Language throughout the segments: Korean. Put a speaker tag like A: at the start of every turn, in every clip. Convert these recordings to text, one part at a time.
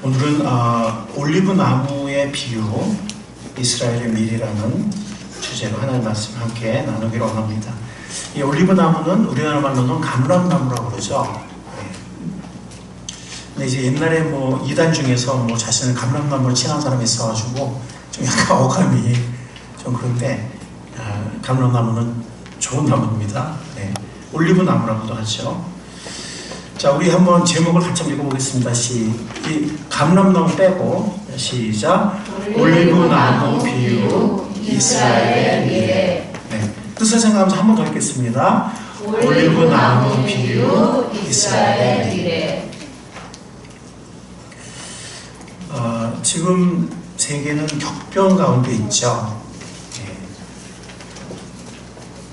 A: 오늘은 올리브 나무의 비유, 이스라엘의 미래라는 주제로 하나님 말씀 함께 나누기를 원합니다. 이 올리브 나무는 우리나라 말로는 감람나무라고 그러죠. 근데 이제 옛날에 뭐 이단 중에서 뭐 자신을 감람나무로 칭한 사람이 있어가지고 좀 약간 어감이 좀 그런데 감람나무는 좋은 나무입니다. 네. 올리브 나무라고도 하죠. 자, 우리 한번 제목을 같이 읽어보겠습니다. 이 감람나무 빼고 시작. 올리브 나무 비유 이스라엘의 미래. 네. 뜻을 생각하면서 한번 더 읽겠습니다. 올리브 나무 비유 이스라엘의 미래. 지금 세계는 격변 가운데 있죠. 네.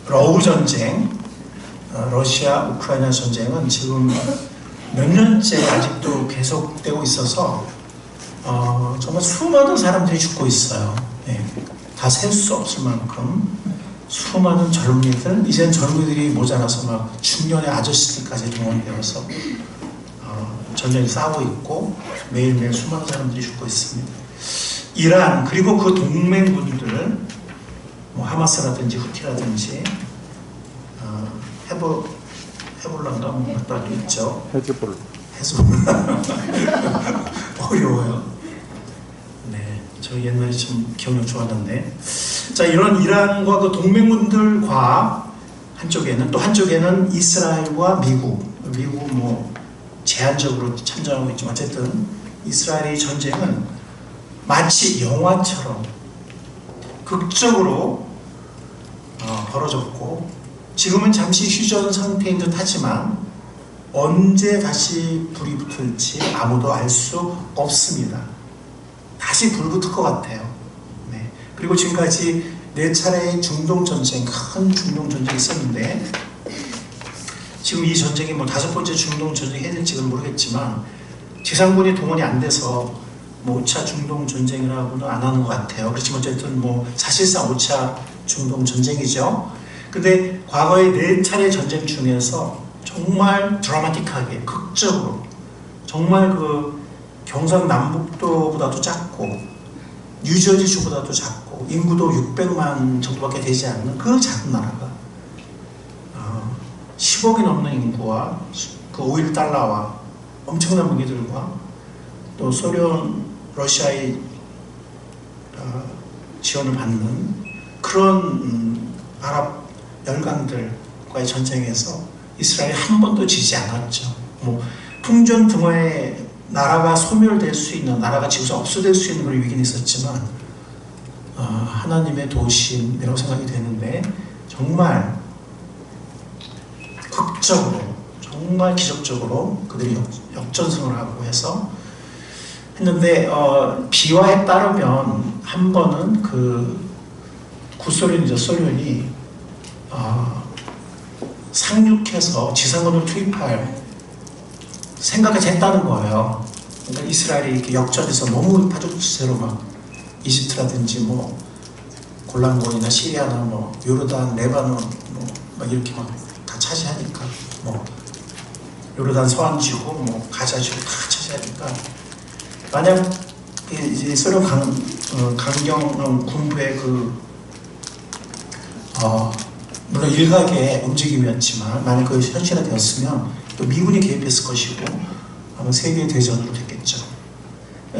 A: 러우 전쟁, 러시아 우크라이나 전쟁은 지금 몇 년째 아직도 계속되고 있어서 정말 수많은 사람들이 죽고 있어요. 네. 다 셀 수 없을 만큼 수많은 젊은이들, 이젠 젊은이들이 모자라서 막 중년의 아저씨들까지 동원되어서 전쟁이 싸우고 있고 매일매일 수많은 사람들이 죽고 있습니다. 이란 그리고 그 동맹군들, 뭐 하마스라든지 후티라든지 헤볼란가 뭐 것도 있죠. 헤즈볼라 어려워요. 네, 저 옛날에 좀 기억력 좋았는데, 자, 이런 이란과 그 동맹군들과 한쪽에는 이스라엘과 미국 뭐 제한적으로 참전하고 있지만 어쨌든 이스라엘의 전쟁은 마치 영화처럼 극적으로 벌어졌고, 지금은 잠시 휴전 상태인 듯 하지만 언제 다시 불이 붙을지 아무도 알 수 없습니다. 다시 불 붙을 것 같아요. 네. 그리고 지금까지 4차례의 중동전쟁, 큰 중동전쟁이 있었는데, 지금 이 전쟁이 뭐 5번째 중동전쟁이 해야 될지는 모르겠지만 지상군이 동원이 안 돼서 뭐 5차 중동전쟁이라고는 안 하는 것 같아요. 그렇지만 어쨌든 뭐 사실상 5차 중동전쟁이죠. 근데 과거의 4차례 전쟁 중에서 정말 드라마틱하게, 극적으로, 정말 그 경상남북도보다도 작고 뉴저지주보다도 작고 인구도 600만 정도밖에 되지 않는 그 작은 나라가 10억이 넘는 인구와 그 오일 달러와 엄청난 무기들과 또 소련, 러시아의 지원을 받는 그런 아랍 열강들과의 전쟁에서 이스라엘이 한 번도 지지 않았죠. 뭐 풍전등화에 나라가 소멸될 수 있는, 나라가 지구에서 없어질 수 있는 그런 위기는 있었지만 하나님의 도우심이라고 생각이 되는데, 정말 극적으로, 정말 기적적으로 그들이 역전승을 하고 해서 했는데, 비화에 따르면 한 번은 그 구소련이죠. 소련이 상륙해서 지상군을 투입할 생각까지 했다는 거예요. 그러니까 이스라엘이 이렇게 역전해서 너무 파죽지세로 막 이집트라든지 뭐 골란고리나 시리아나 뭐 요르단, 레바논 뭐 이렇게 막 다 차지하니까, 뭐 요르단 서안지구, 뭐 가자지구 다 차지하니까, 만약 이제 소련 강경 군부의 물론 일각의 움직임이었지만 만약 그 현실화되었으면 또 미군이 개입했을 것이고 아마 세계 대전으로 됐겠죠.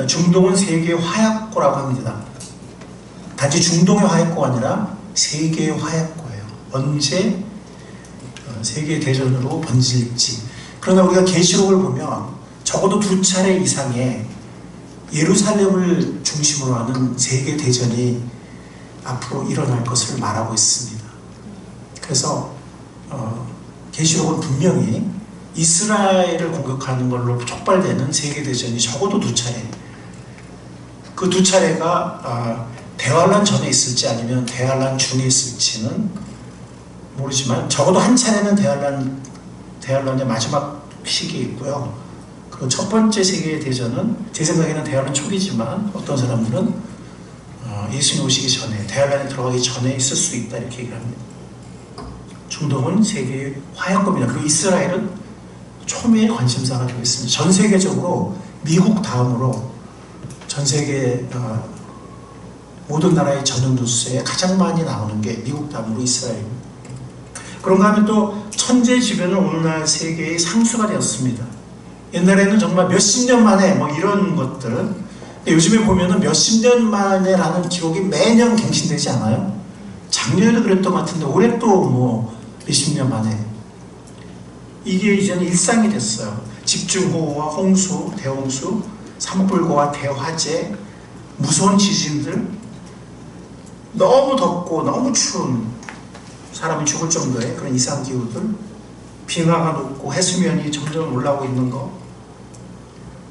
A: 중동은 세계의 화약고라고 합니다. 단지 중동의 화약고가 아니라 세계의 화약고예요. 언제 세계 대전으로 번질지. 그러나 우리가 계시록을 보면 적어도 2차례 이상의 예루살렘을 중심으로 하는 세계 대전이 앞으로 일어날 것을 말하고 있습니다. 그래서 계시록은 분명히 이스라엘을 공격하는 걸로 촉발되는 세계대전이 적어도 2차례, 그 2차례가 대환란 전에 있을지 아니면 대환란 중에 있을지는 모르지만 적어도 한 차례는 대환란의 마지막 시기에 있고요. 그 첫 번째 세계대전은 제 생각에는 대환란 초기지만 어떤 사람들은 예수님 오시기 전에, 대환란에 들어가기 전에 있을 수 있다 이렇게 얘기를 합니다. 중동은 세계의 화약고입니다. 그리고 이스라엘은 초미의 관심사가 되고 있습니다. 전 세계적으로 미국 다음으로 전 세계 모든 나라의 전염도수에 가장 많이 나오는 게 미국 다음으로 이스라엘입니다. 그런가 하면 또 천재지변은 오늘날 세계의 상수가 되었습니다. 옛날에는 정말 몇십 년 만에 뭐 이런 것들, 근데 요즘에 보면은 몇십 년 만에라는 기록이 매년 갱신되지 않아요? 작년에도 그랬던 것 같은데 올해 또 뭐 몇십 년 만에. 이게 이제는 일상이 됐어요. 집중호우와 홍수, 대홍수, 산불고와 대화재, 무서운 지진들, 너무 덥고 너무 추운, 사람이 죽을 정도의 그런 이상기후들, 빙하가 녹고 해수면이 점점 올라오고 있는 거,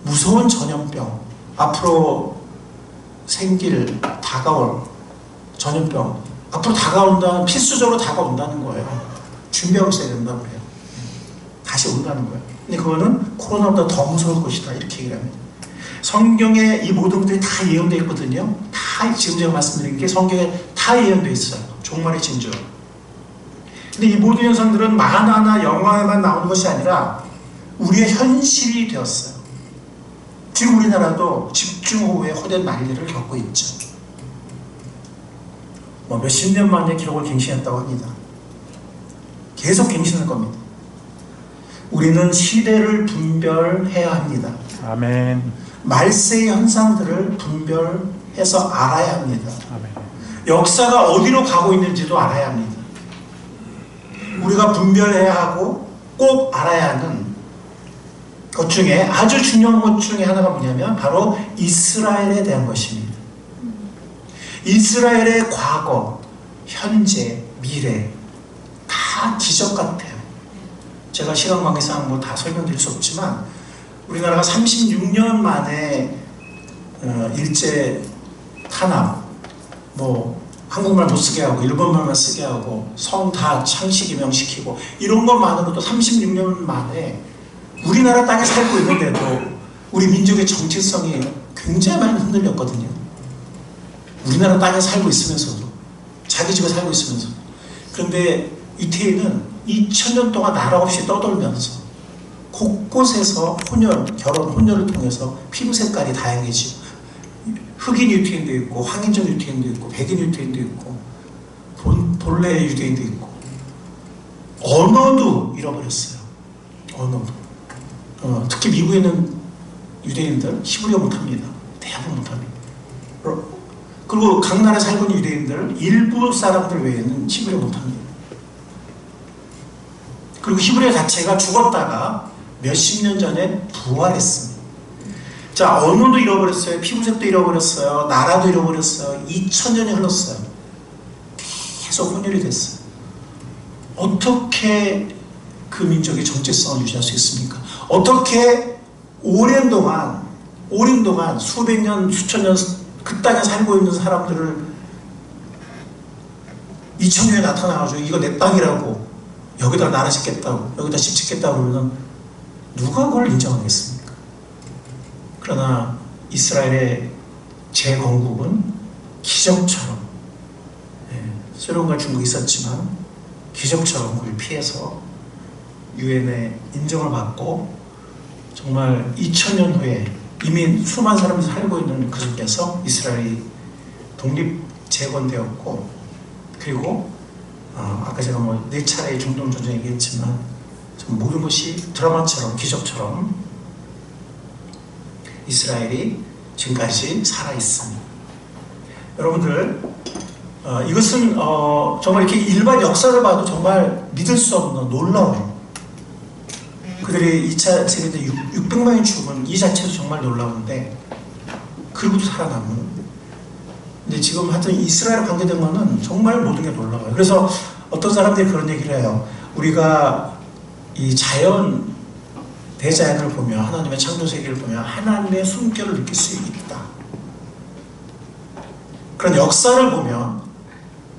A: 무서운 전염병, 앞으로 다가올 전염병, 앞으로 다가온다는, 필수적으로 다가온다는 거예요. 준비하고 있어야 된다고 그래요. 다시 온다는 거예요. 근데 그거는 코로나보다 더 무서울 것이다, 이렇게 얘기를 합니다. 성경에 이 모든 것들이 다 예언되어 있거든요. 다 지금 제가 말씀드린 게 성경에 다 예언되어 있어요. 종말의 징조. 근데 이 모든 현상들은 만화나 영화에만 나오는 것이 아니라 우리의 현실이 되었어요. 지금 우리나라도 집중호우의 호된 난리를 겪고 있죠. 뭐 몇십 년 만에 기록을 갱신했다고 합니다. 계속 갱신할 겁니다. 우리는 시대를 분별해야 합니다.
B: 아멘.
A: 말세의 현상들을 분별해서 알아야 합니다.
B: 아멘.
A: 역사가 어디로 가고 있는지도 알아야 합니다. 우리가 분별해야 하고 꼭 알아야 하는 것 중에 아주 중요한 것 중에 하나가 뭐냐면 바로 이스라엘에 대한 것입니다. 이스라엘의 과거, 현재, 미래 다 기적 같아요. 제가 시간 관계상 뭐 다 설명드릴 수 없지만 우리나라가 36년 만에 일제 탄압, 뭐 한국말 못 쓰게 하고 일본말만 쓰게 하고 성 다 창씨 개명시키고 이런 것만으로도 36년 만에 우리나라 땅에 살고 있는데도 우리 민족의 정체성이 굉장히 많이 흔들렸거든요. 우리나라 땅에 살고 있으면서도, 자기 집에 살고 있으면서도. 그런데 이태희는 2000년 동안 나라 없이 떠돌면서 곳곳에서 결혼 혼혈을 통해서 피부 색깔이 다양해지고 흑인 유태인도 있고 황인종 유태인도 있고 백인 유태인도 있고 본래 유대인도 있고 언어도 잃어버렸어요. 언어도. 특히 미국에 있는 유대인들 히브리어 못합니다. 대부분 못합니다. 그리고 각 나라에 살고 있는 유대인들 일부 사람들 외에는 히브리어 못합니다. 그리고 히브리어 자체가 죽었다가 몇십 년 전에 부활했습니다. 자, 언어도 잃어버렸어요. 피부색도 잃어버렸어요. 나라도 잃어버렸어요. 2000년이 흘렀어요. 계속 혼혈이 됐어요. 어떻게 그 민족의 정체성을 유지할 수 있습니까? 어떻게 오랜 동안 수백 년, 수천 년 그 땅에 살고 있는 사람들을 2000년에 나타나가지고 이거 내 땅이라고 여기다 나라 짓겠다고 여기다 집 짓겠다고 그러면 누가 그걸 인정하겠습니까? 그러나 이스라엘의 재건국은 기적처럼, 소련과 중국이 있었지만 기적처럼 그걸 피해서 유엔의 인정을 받고 정말 2000년 후에 이미 수많은 사람들이 살고 있는 그 속에서 이스라엘이 독립 재건되었고, 그리고 아까 제가 뭐 4차례의 중동 전쟁 얘기했지만 모든 것이 드라마처럼 기적처럼 이스라엘이 지금까지 살아있습니다. 여러분들 이것은 정말 이렇게 일반 역사를 봐도 정말 믿을 수 없는 놀라운, 그들이 2차 세계대 600만이 죽은 이 자체도 정말 놀라운데 그리고도 살아남은. 근데 지금 하여튼 이스라엘 관계된 거는 정말 모든 게 놀라워요. 그래서 어떤 사람들이 그런 얘기를 해요. 우리가 이 대자연을 보며 하나님의 창조세계를 보며 하나님의 숨결을 느낄 수 있다. 그런 역사를 보면,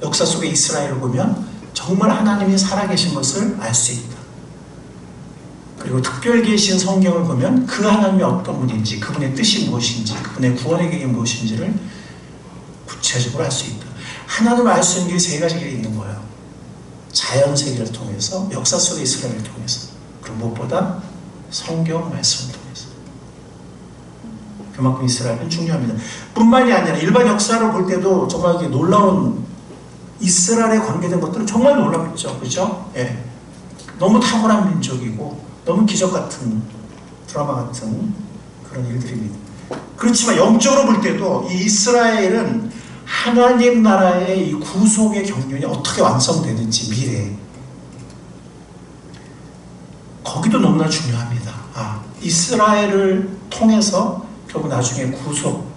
A: 역사 속의 이스라엘을 보면 정말 하나님이 살아계신 것을 알 수 있다. 그리고 특별 계신 성경을 보면 그 하나님이 어떤 분인지, 그분의 뜻이 무엇인지, 그분의 구원의 계획이 무엇인지를 구체적으로 알 수 있다. 하나님을 알 수 있는 게 3가지 길이 있는 거예요. 자연 세계를 통해서, 역사 속의 이스라엘을 통해서, 그리고 무엇보다 성경 말씀을 통해서. 그만큼 이스라엘은 중요합니다. 뿐만이 아니라 일반 역사를 볼 때도 정말 이게 놀라운 이스라엘에 관계된 것들은 정말 놀랍죠. 그렇죠? 예. 너무 탁월한 민족이고 너무 기적 같은 드라마 같은 그런 일들입니다. 그렇지만 영적으로 볼 때도 이 이스라엘은 하나님 나라의 이 구속의 경륜이 어떻게 완성되는지 미래에 거기도 너무나 중요합니다. 이스라엘을 통해서 결국 나중에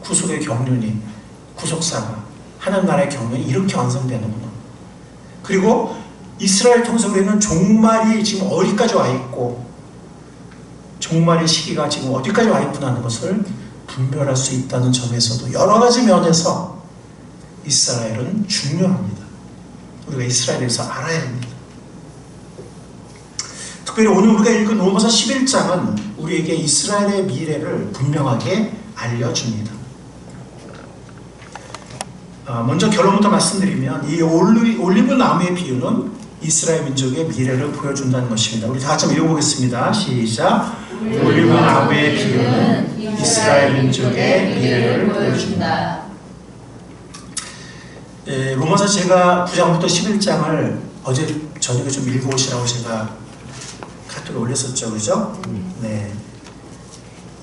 A: 구속의 경륜이 구속사가 하나님 나라의 경륜이 이렇게 완성되는구나. 그리고 이스라엘 통해서 우리는 종말이 지금 어디까지 와 있고 종말의 시기가 지금 어디까지 와 있구나 하는 것을 분별할 수 있다는 점에서도 여러 가지 면에서 이스라엘은 중요합니다. 우리가 이스라엘에 대해서 알아야 합니다. 특별히 오늘 우리가 읽은 로마서 11장은 우리에게 이스라엘의 미래를 분명하게 알려줍니다. 먼저 결론부터 말씀드리면 이 올리브 나무의 비유는 이스라엘 민족의 미래를 보여준다는 것입니다. 우리 다 같이 한번 읽어보겠습니다. 시작. 올리브 나무의 비유는 이스라엘 민족의 미래를 보여준다. 로마서 제가 9장부터 11장을 어제 저녁에 좀 읽어오시라고 제가 카톡에 올렸었죠. 그죠? 네.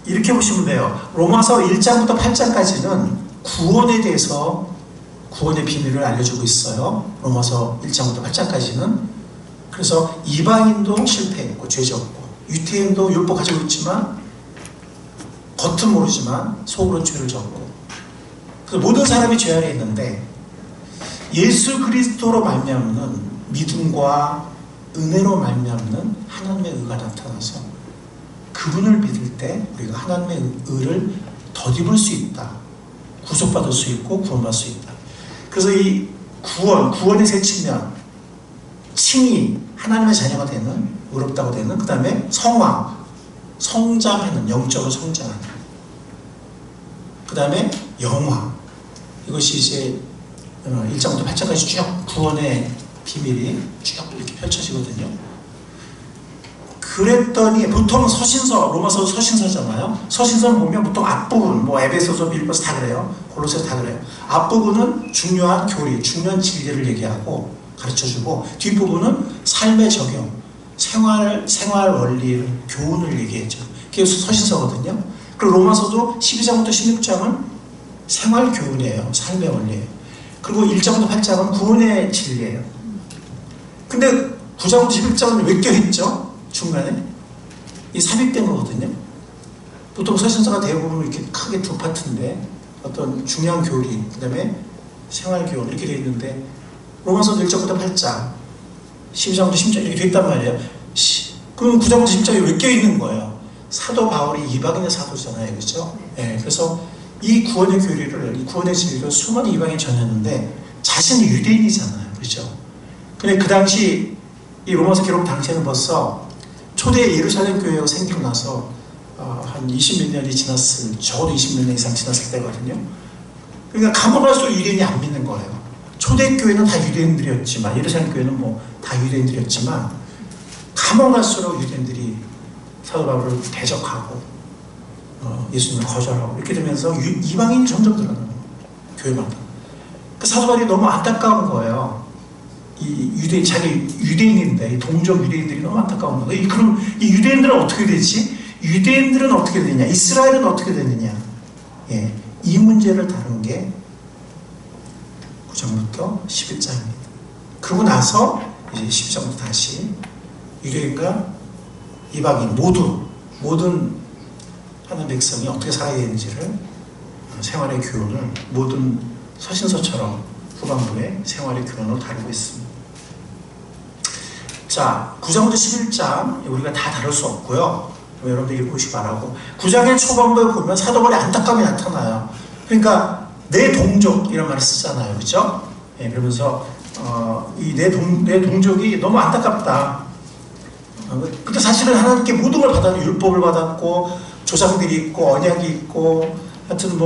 A: 이렇게 보시면 돼요. 로마서 1장부터 8장까지는 구원에 대해서 구원의 비밀을 알려주고 있어요. 로마서 1장부터 8장까지는. 그래서 이방인도 실패했고 죄졌고 유태인도 율법 가지고 있지만 겉은 모르지만 속으로는 죄를 졌고 그래서 모든 사람이 죄 아래 있는데 예수 그리스도로 말미암는 믿음과 은혜로 말미암는 하나님의 의가 나타나서 그분을 믿을 때 우리가 하나님의 의를 덧입을 수 있다. 구속받을 수 있고 구원받을 수 있다. 그래서 이 구원의 세 측면, 칭의, 하나님의 자녀가 되는, 의롭다고 되는, 그 다음에 성화, 성장하는, 영적으로 성장하는, 그 다음에 영화. 이것이 이제 1장부터 8장까지 쭉 구원의 비밀이 쭉 이렇게 펼쳐지거든요. 그랬더니 보통 서신서, 로마서 서신서잖아요. 서신서는 보면 보통 앞부분, 뭐 에베소서, 빌립보서 다 그래요. 골로새서 다 그래요. 앞부분은 중요한 교리, 중요한 진리를 얘기하고 가르쳐주고 뒷부분은 삶의 적용, 생활 원리, 교훈을 얘기했죠. 그게 서신서거든요. 그리고 로마서도 12장부터 16장은 생활 교훈이에요. 삶의 원리예요. 그리고 1장부터 8장은 구원의 진리예요. 근데 9장부터 11장은 왜 껴있죠? 중간에 이 삽입된 거거든요. 보통 서신서가 대부분 이렇게 크게 두 파트인데 어떤 중요한 교리, 그 다음에 생활교훈 이렇게 되어 있는데 로마서도 1장부터 8장, 12장부터 10장 이렇게 되어 있단 말이에요. 그럼 9장부터 10장이 왜 껴있는 거예요? 사도 바울이 이방인의 사도잖아요. 그렇죠? 네, 그래서 이 구원의 교리를, 이 구원의 진리를 수많은 이방인이 전했는데 자신이 유대인이잖아요. 그렇죠? 근데 그 당시 이 로마서 기록 당시에는 벌써 초대 예루살렘 교회가 생기고 나서 한 20몇 년이 지났을, 적어도 20몇 년 이상 지났을 때거든요. 그러니까 가면 갈수록 유대인이 안 믿는 거예요. 초대 교회는 다 유대인들이었지만, 예루살렘 교회는 뭐 다 유대인들이었지만 가면 갈수록 유대인들이 사도 바울을 대적하고 예수님을 거절하고 이렇게 되면서 이방인이 점점 늘어나는 거예요. 교회마다. 그 사도 바울이 너무 안타까운 거예요. 이 유대인, 자기 유대인인데, 이 동족 유대인들이 너무 안타까운 거예요. 그럼 이 유대인들은 어떻게 되지? 유대인들은 어떻게 되느냐? 이스라엘은 어떻게 되느냐? 예, 이 문제를 다룬 게 9장부터 11장입니다. 그러고 나서 이제 10장부터 다시 유대인과 이방인 모든 하는 백성이 어떻게 살아야 되는지를 생활의 교훈을 모든 서신서처럼 후반부에 생활의 교훈을 다루고 있습니다. 자, 9장부터 11장 우리가 다 다룰 수 없고요. 여러분들 읽으시기 바라고. 9장의 초반부에 보면 사도 바울의 안타까움이 나타나요. 그러니까 내 동족 이런 말을 쓰잖아요. 그렇죠? 예, 그러면서 이 내 동족이 너무 안타깝다. 근데 사실은 하나님께 모든 걸 받았는데 율법을 받았고 조상들이 있고 언약이 있고 하여튼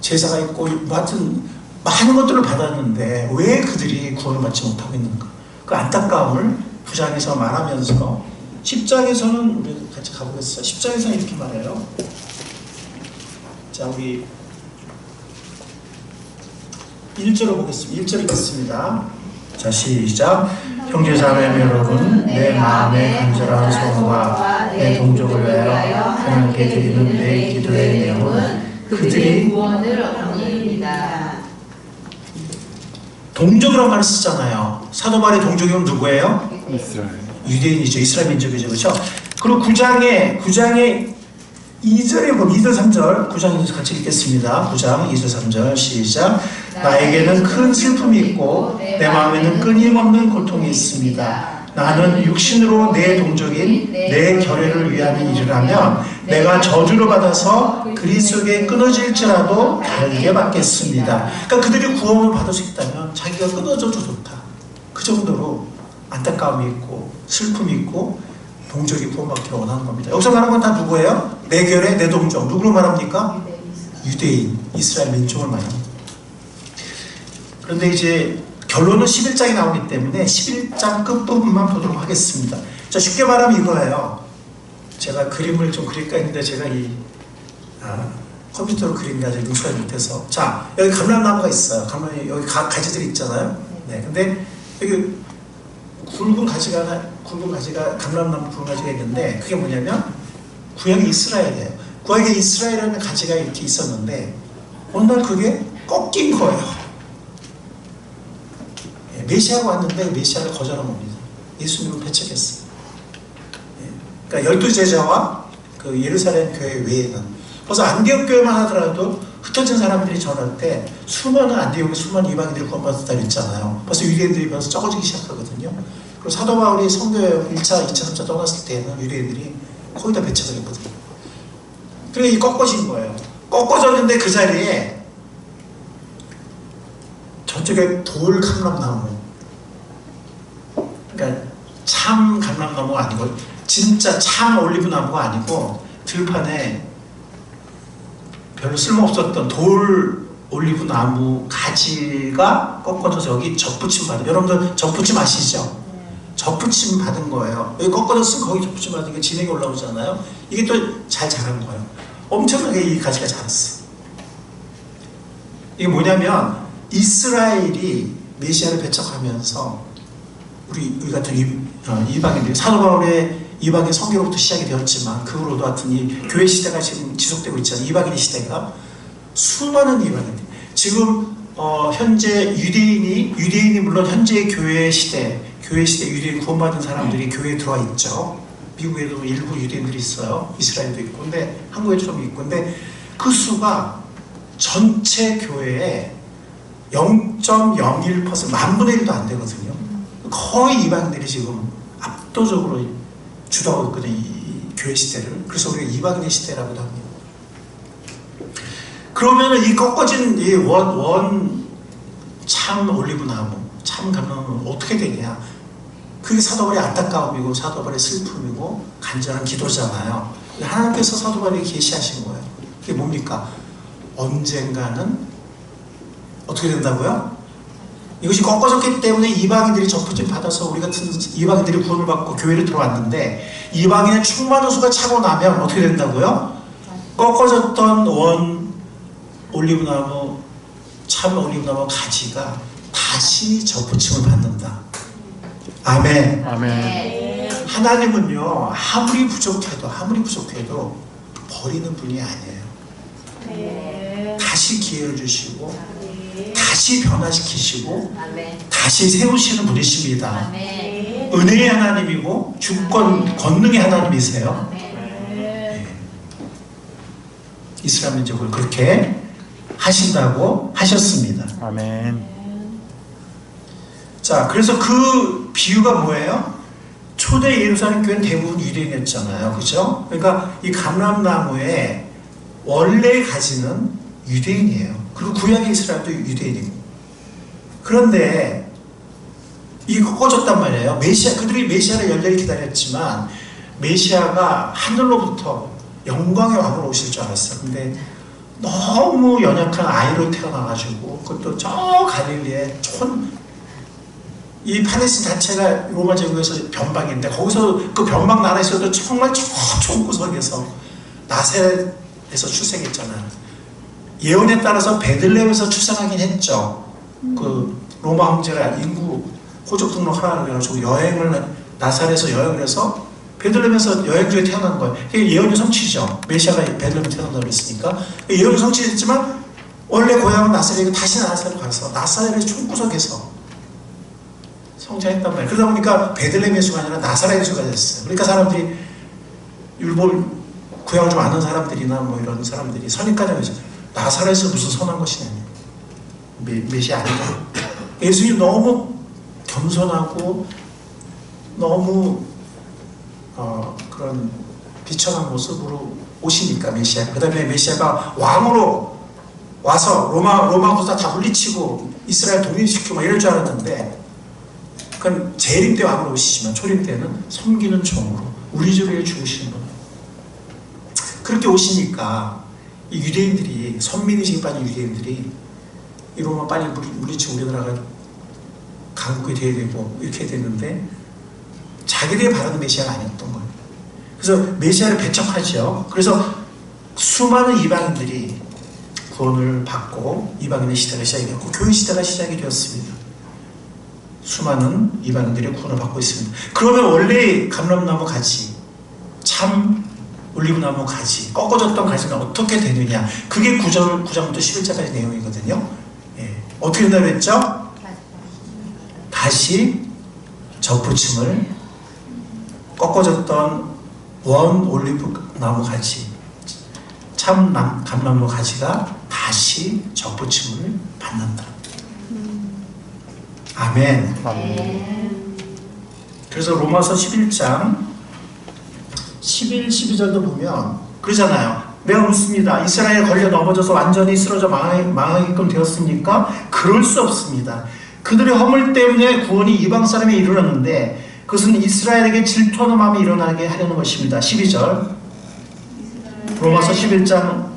A: 제사가 있고 하여튼 많은 것들을 받았는데 왜 그들이 구원을 받지 못하고 있는가? 그 안타까움을 9장에서 말하면서 10장에서는 우리 같이 가보겠어요. 10장에서는 이렇게 말해요. 자, 우리 1절을 보겠습니다. 1절 읽겠습니다. 자, 시작. 형제자매 여러분, 내 마음의 간절한 소원과 내 동족을 위하여 하나님께 드리는 내 기도의 내용은 그들이
B: 구원을 얻느니라.
A: 동족이라는 말을 쓰잖아요. 사도 바울의 동족이면 누구예요?
C: 이스라엘.
A: 유대인이죠. 이스라엘 민족이죠. 그렇죠? 그리고 9장에 2절에 보면 2절 3절 9장에서 같이 읽겠습니다. 9장 2절 3절 시작. 나에게는 큰 슬픔이 있고 내 마음에는 끊임없는 고통이 있습니다. 나는 육신으로 내 동족인 내 결례를 위하는 일을 하면 내가 저주를 받아서 그리스도에 끊어질지라도 달게 받겠습니다. 그러니까 그들이 구원을 받을 수 있다면 자기가 끊어져도 좋다. 그 정도로 안타까움이 있고 슬픔이 있고 동족이 구원받기를 원하는 겁니다. 여기서 말하는 건 다 누구예요? 내 결례, 내 동족. 누구를 말합니까? 유대인, 이스라엘 민족을 말합니다. 그런데 이제 결론은 11장이 나오기 때문에 11장 끝부분만 보도록 하겠습니다. 자, 쉽게 말하면 이거예요. 제가 그림을 좀 그릴까 했는데 제가 컴퓨터로 그린 게 아직 능수가 못해서. 자, 여기 감람나무가 있어요. 여기 가지들이 있잖아요. 네, 근데 여기 굵은 가지가 감람나무 굵은 가지가 있는데 그게 뭐냐면 구약의 이스라엘이에요. 구약의 이스라엘이라는 가지가 이렇게 있었는데 어느 날 그게 꺾인 거예요. 메시아가 왔는데 메시아를 거절한 겁니다. 예수님을 배척했어요. 그러니까 12제자와 그 예루살렘 교회 외에는 벌써 안디옥 교회만 하더라도 흩어진 사람들이 전할 때 수많은 안디옥에 수많은 이방인들이 구원받았다 그랬잖아요. 벌써 유대인들이 벌써 적어지기 시작하거든요. 그리고 사도 바울이 선교여행 1차, 2차, 3차 떠났을 때는 유대인들이 거의 다 배척을 했거든요. 그러니까 이 꺾어진 거예요. 꺾어졌는데 그 자리에 저쪽에 돌 감람나무, 그러니까 참 감람나무가 아니고 진짜 참 올리브나무가 아니고 들판에 별로 쓸모없었던 돌 올리브나무 가지가 꺾어져서 여기 접붙임 받은, 여러분들 접붙임 아시죠? 접붙임 받은 거예요. 여기 꺾어졌으면 거기 접붙임 받은 게 진액이 올라오잖아요. 이게 또 잘 자란 거예요. 엄청나게 이 가지가 자랐어. 이게 뭐냐면 이스라엘이 메시아를 배척하면서 우리 같은 이방인들이 사도 바울의 이방인 선교로부터 시작이 되었지만 그 후로도 하여튼 이 교회 시대가 지금 지속되고 있잖아요. 이방인의 시대가 수많은 이방인들 지금 현재 유대인이 물론 현재의 교회 시대 유대인 구원받은 사람들이 교회에 들어와 있죠. 미국에도 일부 유대인들이 있어요. 이스라엘도 있고 근데 한국에도 좀 있고 근데 그 수가 전체 교회의 0.01% 10,000분의 1도 안 되거든요. 거의 이방인들이 지금 압도적으로 주도하고 있거든요. 이 교회 시대를. 그래서 우리가 이방인의 시대라고도 합니다. 그러면 이 꺾어진 이 참 올리브나무, 참 감람나무 어떻게 되냐? 그게 사도 바울의 안타까움이고 사도 바울의 슬픔이고 간절한 기도잖아요. 하나님께서 사도 바울에게 계시하신 거예요. 그게 뭡니까? 언젠가는 어떻게 된다고요? 이것이 꺾어졌기 때문에 이방인들이 접붙임 받아서 우리 같은 이방인들이 구원을 받고 교회를 들어왔는데 이방인의 충만한 수가 차고 나면 어떻게 된다고요? 꺾어졌던 올리브나무, 참 올리브나무 가지가 다시 접붙임을 받는다. 아멘.
C: 아멘.
A: 하나님은요 아무리 부족해도 버리는 분이 아니에요. 다시 기회를 주시고 다시 변화시키시고 다시 세우시는 분이십니다. 은혜의 하나님이고 주권 권능의 하나님이세요. 이스라엘 민족을 그렇게 하신다고 하셨습니다.
C: 아멘.
A: 자, 그래서 그 비유가 뭐예요? 초대 예루살렘 교회는 대부분 유대인이었잖아요. 그죠? 그러니까 이 감람나무의 원래 가지는 유대인이에요. 그리고 구약의 이스라엘도 유대인이고. 그런데 이게 꺾어졌단 말이에요. 그들이 메시아를 열렬히 기다렸지만 메시아가 하늘로부터 영광의 왕으로 오실 줄 알았어요. 근데 너무 연약한 아이로 태어나가지고 그것도 저 갈릴리에 이 팔레스틴 자체가 로마 제국에서 변방인데 거기서 그 변방 나라에서도 정말 저 좁은 구석에서 나사렛에서 출생했잖아요. 예언에 따라서 베들레헴에서 출생하긴 했죠. 그 로마 황제가 인구 호적 등록하라 그래가지고 나사렛에서 여행을 해서 베들레헴에서 여행 중에 태어난 거예요. 이게 예언이 성취죠. 메시아가 베들레헴에 태어난다고 그랬으니까 예언이 성취했지만 원래 고향은 나사렛이고 다시 나사렛으로 가서 나사렛의 총구석에서 성장했단 말이에요. 그러다 보니까 베들레헴 예수가 아니라 나사렛 예수가 됐어요. 그러니까 사람들이 율법 구약을 좀 아는 사람들이나 뭐 이런 사람들이 선입관념에서 나사렛에서 무슨 선한 것이냐, 메시아 아니다. 예수님 너무 겸손하고 너무 그런 비천한 모습으로 오시니까 메시아. 그 다음에 메시아가 왕으로 와서 로마 군사 다 물리치고 이스라엘 독립시키고 막 이럴 줄 알았는데, 그건 재림 때 왕으로 오시지만 초림 때는 섬기는 종으로 우리 줄 위해 죽으시는 거예요. 그렇게 오시니까 이 유대인들이, 선민의식에 빠진 유대인들이 이 로마 빨리 물리치고 우리나라가 강국이 돼야 되고 이렇게 됐는데 자기들이 바라는 메시아가 아니었던 거예요. 그래서 메시아를 배척하죠. 그래서 수많은 이방인들이 구원을 받고 이방인의 시대가 시작이 되었고 교회 시대가 시작이 되었습니다. 수많은 이방인들이 구원을 받고 있습니다. 그러면 원래 감람나무 가지, 참 올리브나무 가지, 꺾어졌던 가지는 어떻게 되느냐, 그게 9장부터 11장까지 내용이거든요. 예. 어떻게 된다고 했죠? 다시 접붙임을, 꺾어졌던 원 올리브나무 가지, 참 감람나무 가지가 다시 접붙임을 받는다. 아멘. 그래서 로마서 11장 11, 12절도 보면 그러잖아요. 내가 묻습니다. 이스라엘에 걸려 넘어져서 완전히 쓰러져 망하게끔 되었습니까? 그럴 수 없습니다. 그들의 허물 때문에 구원이 이방 사람에 이르렀는데 그것은 이스라엘에게 질투하는 마음이 일어나게 하려는 것입니다. 12절 로마서 11장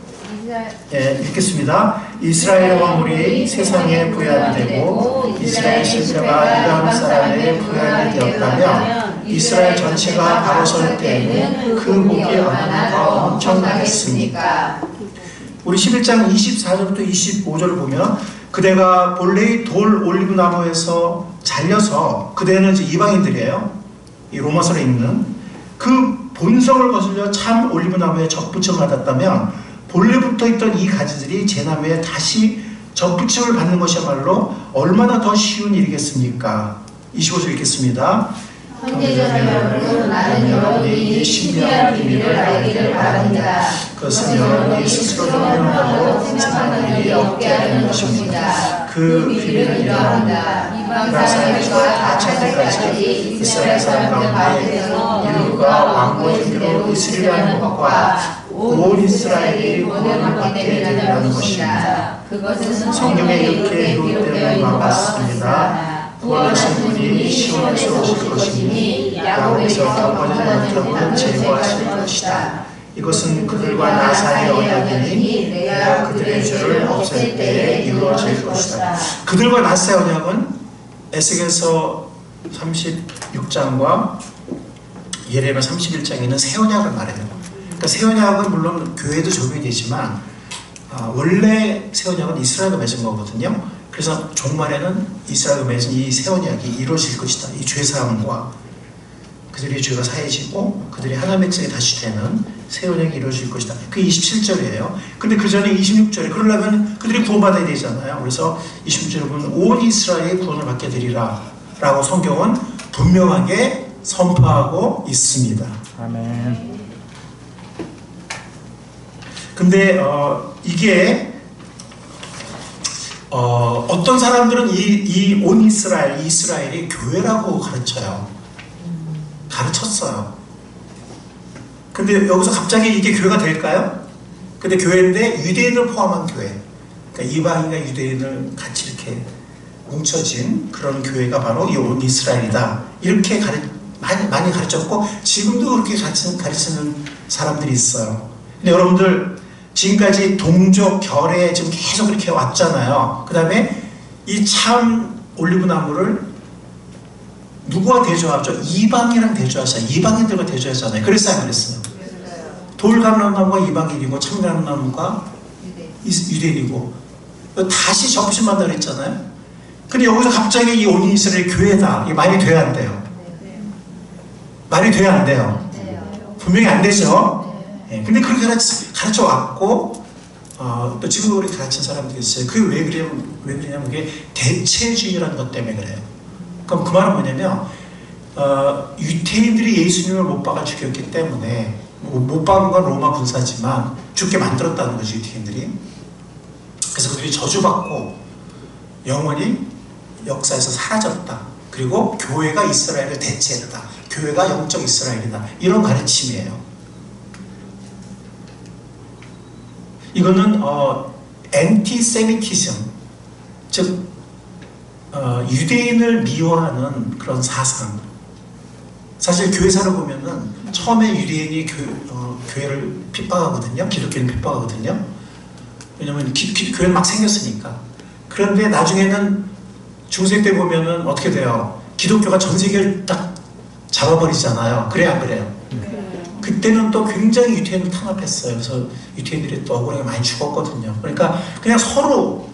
A: 읽겠습니다. 이스라엘 화물이 세상에 부여하게 되고 이스라엘 실패가 이방 사람에게 부여하게 되었다면 이스라엘 전체가 바로 설 때에는 그 복이 얼마나 더 엄청나겠습니까? 우리 11장 24절부터 25절을 보면 그대가 본래의 돌 올리브나무에서 잘려서, 그대는 이제 이방인들이에요. 이 로마서에 있는 그 본성을 거슬려 참 올리브나무에 접붙임을 받았다면 본래 붙어있던 이 가지들이 제 나무에 다시 접붙임을 받는 것이야말로 얼마나 더 쉬운 일이겠습니까? 25절 읽겠습니다.
B: 형제자매 여러분, 나는 여러분이 이 신비한 비밀을 알기를 바랍니다.
A: 그것은 여러분이 스스로 변명하고 생각하는 일이 없게 하는 것입니다. 그 비밀은 이러합니다. 이방 사람들과 다 찰때까지 이스라엘 사람 가운데 인류가 왕국의 힘으로 이스라엘을 것과 온 이스라엘이 구원을 받게 되리라는 것입니다. 그것은 성경에 이렇게 기록되어 있는 것 같습니다. 구원하신 분이 시온에서 오실 것이니 야곱에서 경건한 탑을 제거하실 것이다. 이것은 그들과 나 사이의 언약이니 내가 그들의 죄를 없앨 때에 이루어질 것이다. 그들과 나 사이의 언약은 에스겔서 36장과 예레미야 31장에 있는 새 언약을 말해요. 그러니까 새 언약은 물론 교회도 적용이 되지만 원래 새 언약은 이스라엘과 맺은 거거든요. 그래서 종말에는 이스라엘과 맺은 이 새 언약이 이루어질 것이다. 이 죄사함과 그들의 죄가 사해지고 그들이 하나님의 백성이 다시 되는 새 언약이 이루어질 것이다. 그게 27절이에요. 근데 그 전에 26절에 그러려면 그들이 구원받아야 되잖아요. 그래서 26절에 보면 온 이스라엘이 구원을 받게 되리라 라고 성경은 분명하게 선포하고 있습니다.
C: 아멘.
A: 근데 이게 어떤 사람들은 이 온 이스라엘이 교회라고 가르쳐요. 가르쳤어요. 근데 여기서 갑자기 이게 교회가 될까요? 근데 교회인데 유대인을 포함한 교회. 그러니까 이방인과 유대인을 같이 이렇게 뭉쳐진 그런 교회가 바로 이 온 이스라엘이다. 이렇게 많이 가르쳤고 지금도 그렇게 가르치는 사람들이 있어요. 근데 여러분들 지금까지 동족, 결에 지금 계속 그렇게 왔잖아요. 그 다음에 이 참 올리브나무를 누구와 대조하죠? 이방이랑 대조하잖아요. 이방인들과 대조하잖아요. 그랬어요, 안 그랬어요? 돌감람나무가 이방인이고 참감람나무가 유대인이고 다시 접신받는다 그랬잖아요. 근데 여기서 갑자기 이 온 이스라엘 교회다. 이게 말이 돼야 안 돼요? 말이 돼야 안 돼요? 분명히 안 되죠? 예, 근데 그렇게 가르쳐 왔고, 또 지금 우리 가르친 사람들이 있어요. 그게 왜 그러냐면 그게 대체주의라는 것 때문에 그래요. 그럼 그 말은 뭐냐면, 유태인들이 예수님을 못 박아 죽였기 때문에, 못 박은 건 로마 군사지만 죽게 만들었다는 거죠, 유태인들이. 그래서 그들이 저주받고 영원히 역사에서 사라졌다. 그리고 교회가 이스라엘을 대체했다. 교회가 영적 이스라엘이다. 이런 가르침이에요. 이거는 엔티세미티즘, 즉 유대인을 미워하는 그런 사상. 사실 교회사를 보면은 처음에 유대인이 교회를 핍박하거든요. 기독교는 핍박하거든요. 왜냐면 교회는 막 생겼으니까. 그런데 나중에는 중세 때 보면은 어떻게 돼요? 기독교가 전 세계를 딱 잡아버리잖아요. 그래 안 그래요? 그때는 또 굉장히 유태인을 탄압했어요. 그래서 유태인들이 또 억울하게 많이 죽었거든요. 그러니까 그냥 서로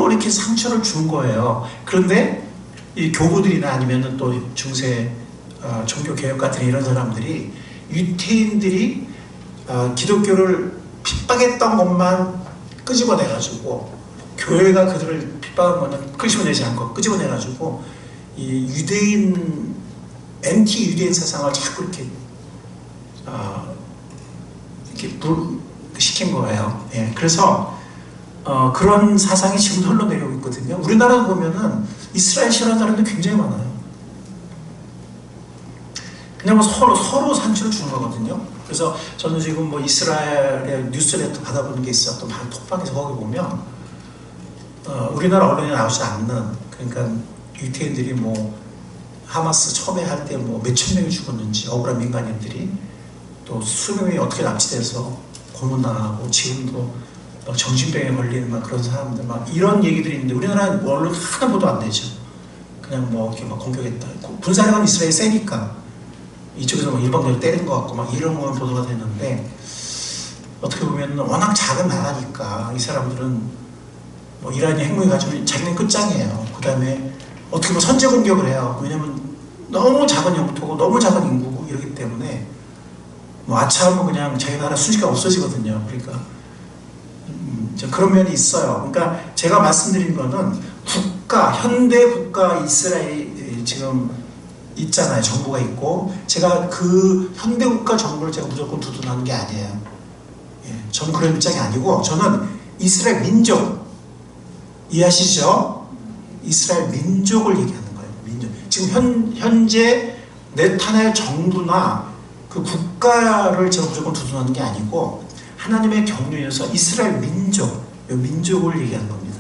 A: 이렇게 상처를 준 거예요. 그런데 이 교부들이나 아니면은 또 중세 종교 개혁 같은 이런 사람들이 유태인들이 기독교를 핍박했던 것만 끄집어내가지고 교회가 그들을 핍박한 거는 끄집어내지 않고 끄집어내가지고 이 유대인 엔티 유대인 세상을 자꾸 이렇게 시킨 거예요. 예, 그래서 그런 사상이 지금도 흘러내리고 있거든요. 우리나라 보면은 이스라엘 싫어하는 사람들 굉장히 많아요. 그냥 서로 상처를 주는 거거든요. 그래서 저는 지금 뭐 이스라엘의 뉴스레터 받아보는 게 있어요. 또 톡방에서 거기 보면 우리나라 언론에 나오지 않는, 그러니까 유태인들이 뭐 하마스 처음에 할 때 뭐 몇천 명이 죽었는지, 억울한 민간인들이 또 수명이 어떻게 납치돼서 고문당하고 지금도 정신병에 걸리는 막 그런 사람들 막 이런 얘기들이 있는데 우리나라 언론 하나 보도 안 되죠. 그냥 뭐 이렇게 막 공격했다. 군사력은 이스라엘이 세니까 이쪽에서 뭐 일방적으로 때린 것 같고 막 이런 건 보도가 되는데, 어떻게 보면 워낙 작은 나라니까 이 사람들은 뭐 이란이 핵무기 가지고 자기는 끝장이에요. 그 다음에 어떻게 보면 선제 공격을 해요. 왜냐면 너무 작은 영토고 너무 작은 인구고 이러기 때문에 뭐 아차하면 그냥 자기 나라 순식간에 없어지거든요. 그러니까 그런 면이 있어요. 그러니까 제가 말씀드린 거는 현대 국가 이스라엘이 지금 있잖아요. 정부가 있고, 제가 그 현대 국가 정부를 제가 무조건 두둔하는 게 아니에요. 예, 저는 그런 입장이 아니고, 저는 이스라엘 민족 이해하시죠? 이스라엘 민족을 얘기하는 거예요. 민족. 지금 현재 네타냐후 정부나 그 국가를 제가 무조건 두둔하는 게 아니고 하나님의 경륜에서 이스라엘 민족, 이 민족을 얘기하는 겁니다.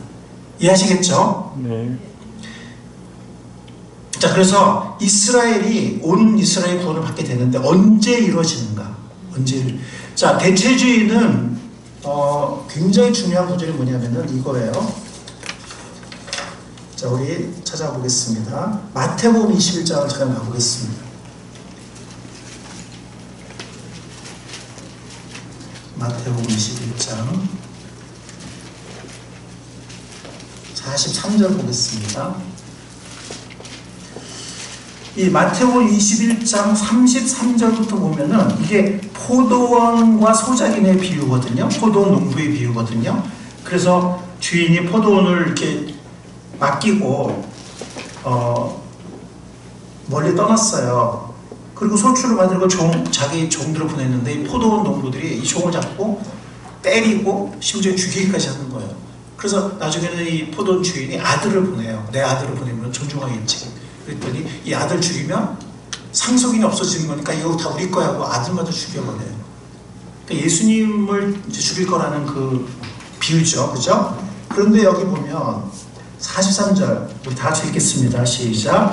A: 이해하시겠죠?
C: 네.
A: 자, 그래서 이스라엘이 온 이스라엘 구원을 받게 되는데 언제 이루어지는가? 자, 대체주의는 굉장히 중요한 구절이 뭐냐면은 이거예요. 자, 우리 찾아보겠습니다. 마태복음 21장을 잠깐 가보겠습니다. 마태복음 21장 43절 보겠습니다. 이 마태복음 21장 33절부터 보면은 이게 포도원과 소작인의 비유거든요. 포도원 농부의 비유거든요. 그래서 주인이 포도원을 이렇게 맡기고 멀리 떠났어요. 그리고 소출을 받으려고 자기 종들을 보냈는데 이 포도원 농부들이 이 종을 잡고 때리고 심지어 죽이기까지 하는 거예요. 그래서 나중에는 이 포도원 주인이 아들을 보내요. 내 아들을 보내면 존중하겠지. 그랬더니 이 아들 죽이면 상속인이 없어지는 거니까 이거 다 우리 거야 하고 아들마저 죽여버려요. 그러니까 예수님을 이제 죽일 거라는 그 비유죠. 그죠? 그런데 여기 보면 43절 우리 다 같이 읽겠습니다. 시작.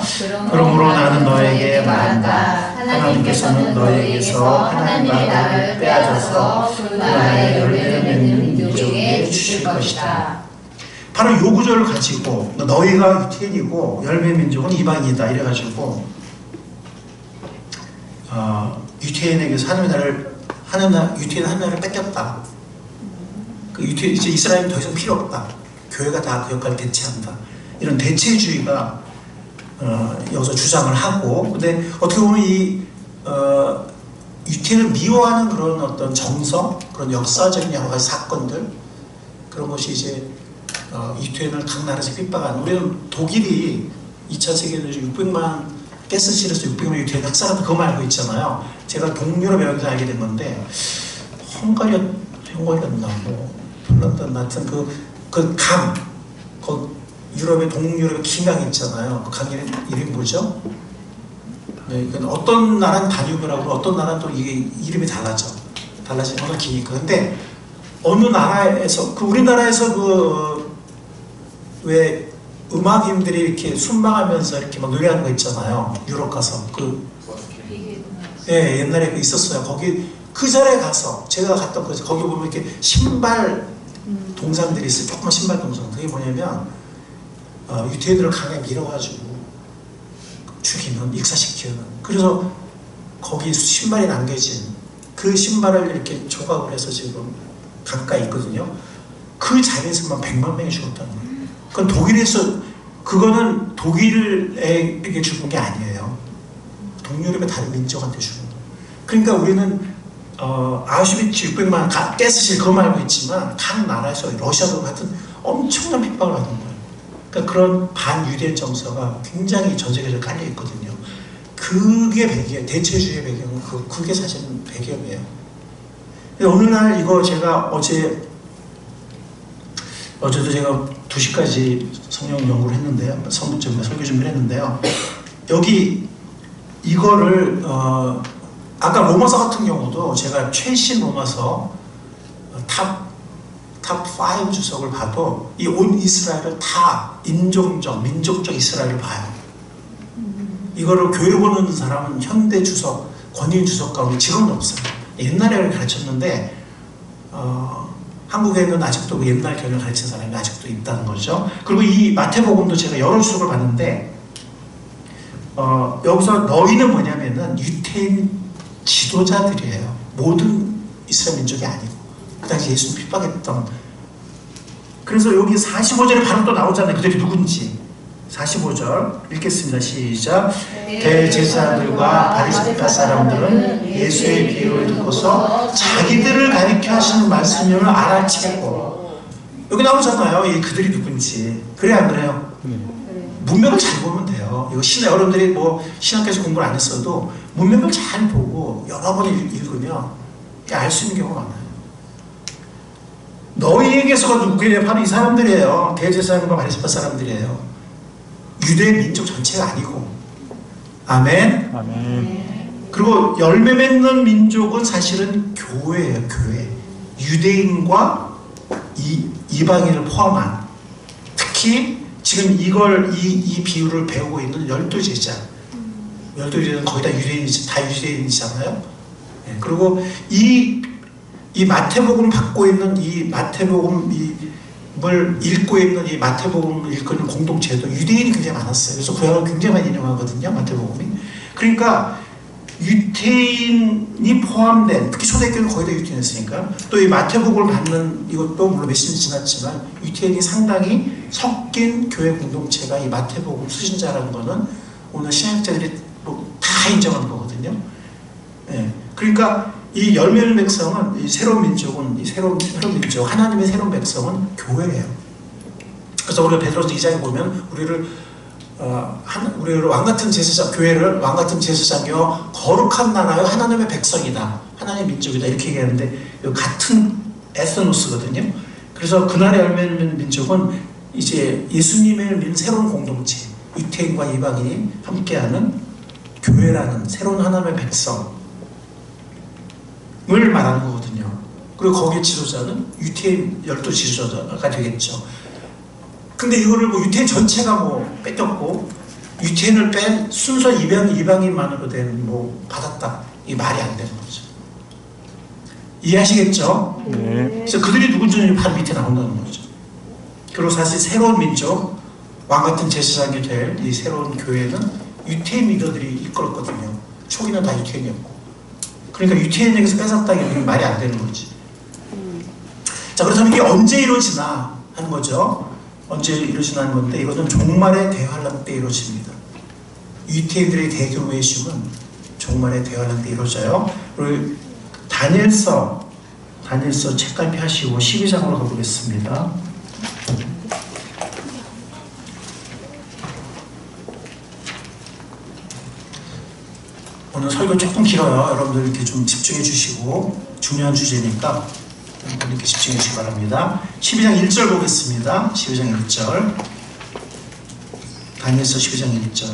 A: 그러므로 나는 너에게 말한다. 하나님께서는 너에게서 하나님의 나라를 빼앗아서 그 나라에 열매를 맺는 민족에게 주실 것이다. 바로 요 구절을 가지고 너희가 유태인이고 열매 민족은 이방인이다 이래가지고 유태인에게서 하나님의 나라를 유태인 하나님의 나라를 뺏겼다. 그 이제 이스라엘은 더 이상 필요 없다. 교회가 다 그 역할을 대체한다. 이런 대체주의가 여기서 주장을 하고, 근데 어떻게 보면 이 유태인을 미워하는 그런 어떤 정서, 그런 역사적인 여러 가지 사건들, 그런 것이 이제 유태인을 각 나라에서 핍박하는. 우리는 독일이 2차 세계대전 600만 가스실에서 600만 유태인 학살한다, 그거만 알고 있잖아요. 제가 동유럽 여행에서 알게 된 건데, 헝가리였나 뭐 폴란드 같은 그 유럽의 동유럽의 기강 있잖아요. 그 강 이름이 뭐죠? 네, 그러니까 어떤 나라는 다뉴브라고 하고 어떤 나라는 또 이게 이름이 달라지는 워낙 기니까. 근데 어느 나라에서 우리나라에서 왜 음악인들이 이렇게 순방하면서 이렇게 막 노래하는 거 있잖아요. 유럽 가서 예, 옛날에 그 있었어요. 거기 그 자리에 가서 제가 갔던 거지. 거기 보면 이렇게 신발 동상들이 있어요. 조그만 신발 동상. 그게 뭐냐면 유태인들을 강에 밀어가지고 죽이는, 익사시키는. 그래서 거기 신발이 남겨진 그 신발을 이렇게 조각을 해서 지금 가까이 있거든요. 그 자리에서만 100만 명이 죽었다는 거예요. 그건 그거는 독일에게 죽은 게 아니에요. 동유럽의 다른 민족한테 죽은 거예요. 그러니까 우리는 아우슈비츠 600만 가스실 그것만 알고 있지만 각 나라에서 러시아도 같은 엄청난 핍박을 받는 거예요. 그러니까 그런 반유대인 정서가 굉장히 전 세계적으로 깔려 있거든요. 그게 배경, 대체주의의 배경은 그게 사실은 배경이에요. 어느 날 이거 제가 어제도 제가 2시까지 성경 연구를 했는데요. 설교 준비를 했는데요. 여기 이거를 아까 로마서 같은 경우도 제가 최신 로마서 탑 5 주석을 봐도 이 온 이스라엘을 다 민족적 이스라엘을 봐요. 이거를 교회 보는 사람은 현대 주석, 권위인 주석 가운데 지금은 없어요. 옛날에 가르쳤는데 한국에는 아직도 옛날 견을 가르친 사람이 아직도 있다는 거죠. 그리고 이 마태복음도 제가 여러 주석을 봤는데 여기서 너희는 뭐냐면은 유태인 지도자들이에요. 모든 이스라엘 민족이 아니고 그 당시 예수님 핍박했던. 그래서 여기 45절에 바로 또 나오잖아요. 그들이 누군지. 45절 읽겠습니다. 시작. 대제사장들과 바리새파 사람들은 예수의 비유를 듣고서 자기들을 가리켜 하시는 말씀을 알아채고, 여기 나오잖아요. 이 그들이 누군지. 그래 안 그래요? 문맥을 잘 보면 돼요. 이거 여러분들이 뭐 신학교에서 공부를 안 했어도 문맥을 잘 보고 여러 번 읽으면 알 수 있는 경우가 많아요. 너희에게서가 누구예요? 바로 이 사람들이에요. 대제사장과 바리새파 사람들이에요. 유대 민족 전체가 아니고. 아멘.
C: 아멘.
A: 그리고 열매 맺는 민족은 사실은 교회예요. 교회. 유대인과 이방인을 포함한. 특히 지금 이 비유를 배우고 있는 12제자. 12제자는 거의 다 유대인이잖아요. 네, 그리고 이 마태복음 받고 있는 이 마태복음을 읽고 있는 이 마태복음을 읽고 있는 공동체도 유대인이 굉장히 많았어요. 그래서 구약을 굉장히 많이 인용하거든요. 마태복음이. 그러니까 유태인이 포함된, 특히 초대교회는 거의 다 유태인이었으니까, 또 이 마태복음을 받는 이것도 물론 몇 시즌 지났지만 유태인이 상당히 섞인 교회 공동체가 이 마태복음 수신자라는 거는 오늘 신학자들이 다 인정하는 거거든요. 네. 그러니까 이 열매를 백성은, 이 새로운 민족은, 새로운 민족, 하나님의 새로운 백성은 교회예요. 그래서 우리가 베드로서 2장에 보면 우리를 왕같은 제사장, 교회를 왕같은 제사장이요 거룩한 나라요 하나님의 백성이다, 하나님의 민족이다, 이렇게 얘기하는데 같은 에스노스거든요. 그래서 그날의 열매를 민족은 이제 예수님을 믿는 새로운 공동체, 유태인과 이방인이 함께하는 교회라는 새로운 하나님의 백성을 말하는 거거든요. 그리고 거기에 지도자는 유태인 12지도자가 되겠죠. 근데 이거를 뭐 유태인 전체가 뭐 뺏겼고 유태인을 뺀 순서 이방인만으로 된 받았다, 이 말이 안 되는 거죠. 이해하시겠죠?
C: 네.
A: 그래서 그들이 누군지는 바로 밑에 나온다는 거죠. 그리고 사실 새로운 민족, 왕같은 제사장이 될 이 새로운 교회는 유태인 리더들이 이끌었거든요. 초기는 다 유태인이었고. 그러니까 유태인에게서 뺏었다는 게 말이 안 되는 거지. 자, 그렇다면 이게 언제 이루어지나 하는 거죠. 언제 이루어지나 하는 건데, 이것은 종말의 대환란 때 이루어집니다. 유태인들의 대규모의 죽음은 종말의 대환란 때 이루어져요. 그리고 다니엘서 책갈피 하시고 12장으로 가보겠습니다. 오늘 설교 조금 길어요. 여러분들 이렇게 좀 집중해 주시고, 중요한 주제니까 이렇게 집중해 주시기 바랍니다. 12장 1절 보겠습니다. 12장 1절. 다니엘서 12장 1절.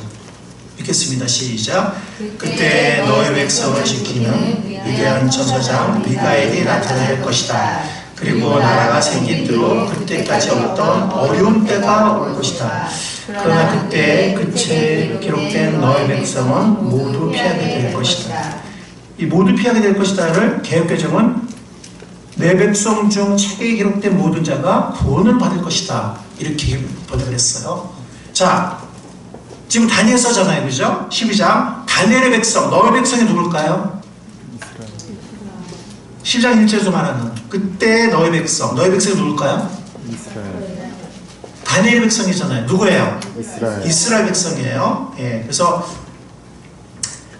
A: 읽겠습니다. 시작. 그때 너의 백성을 지키는 위대한 천사장 미가엘이 나타날 것이다. 그리고 나라가 생긴 뒤로 그때까지 없던 어려운 때가 올 것이다. 그러나 그때 그 책에 기록된 너의 백성은 모두 피하게 될 것이다. 이 모두 피하게 될 것이다를 개역개정은 내 백성 중 책에 기록된 모든 자가 구원을 받을 것이다. 이렇게 번역을 했어요. 자, 지금 다니엘서잖아요, 그죠? 12장. 다니엘의 백성, 너의 백성이 누굴까요? 10장 1절에서 말하는 그때 너의 백성, 너의 백성이 누굴까요?
C: 이스라엘.
A: 다니엘의 백성이잖아요. 누구예요?
C: 이스라엘.
A: 이스라엘 백성이에요. 예, 그래서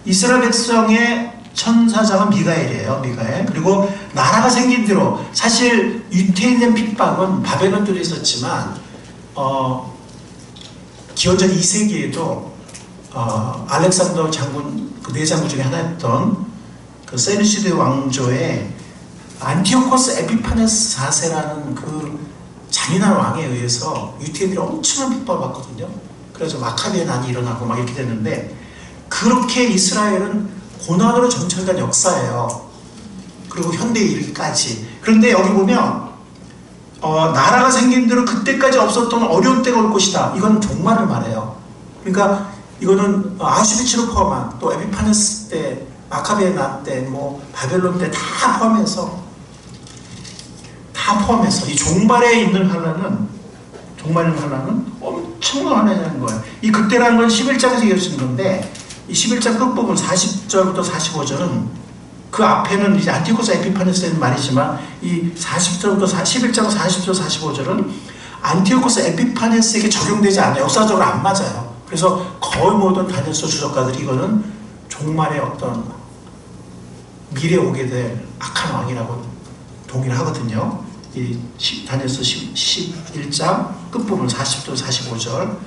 A: 이스라엘 백성의 천사장은 미가엘이에요. 미가엘. 그리고 나라가 생긴 뒤로 사실 유태인의 핍박은 바벨론 때도 있었지만 기원전 2세기에도 알렉산더 장군, 그 네 장군 중에 하나였던 그 세누시드 왕조의 안티오코스 에피파네스 4세라는 그 잔인한 왕에 의해서 유태인들이 엄청난 핍박을 받거든요. 그래서 마카비의 난이 일어나고 막 이렇게 됐는데, 그렇게 이스라엘은 고난으로 정착한 역사예요. 그리고 현대에 이르기까지. 그런데 여기 보면 나라가 생긴 대로 그때까지 없었던 어려운 때가 올 것이다. 이건 종말을 말해요. 그러니까 이거는 아우슈비츠를 포함한 또 에피파네스 때, 마카베의 난 때, 뭐 바벨론 때 다 포함해서 이 종말에 있는 환란은 엄청난 환란이라는 거예요. 이 그때라는 건 11장에서 이어지는 건데, 이 11장 끝부분 40절부터 45절은 그 앞에는 이제 안티오코스 에피파네스는 말이지만, 이 40절부터 11장 40절 45절은 안티오코스 에피파네스에게 적용되지 않아요. 역사적으로 안 맞아요. 그래서 거의 모든 다니엘서 주석가들이 이거는 종말의 어떤 미래에 오게 될 악한 왕이라고 동의를 하거든요. 이 다니엘서 11장 끝부분 40절 45절.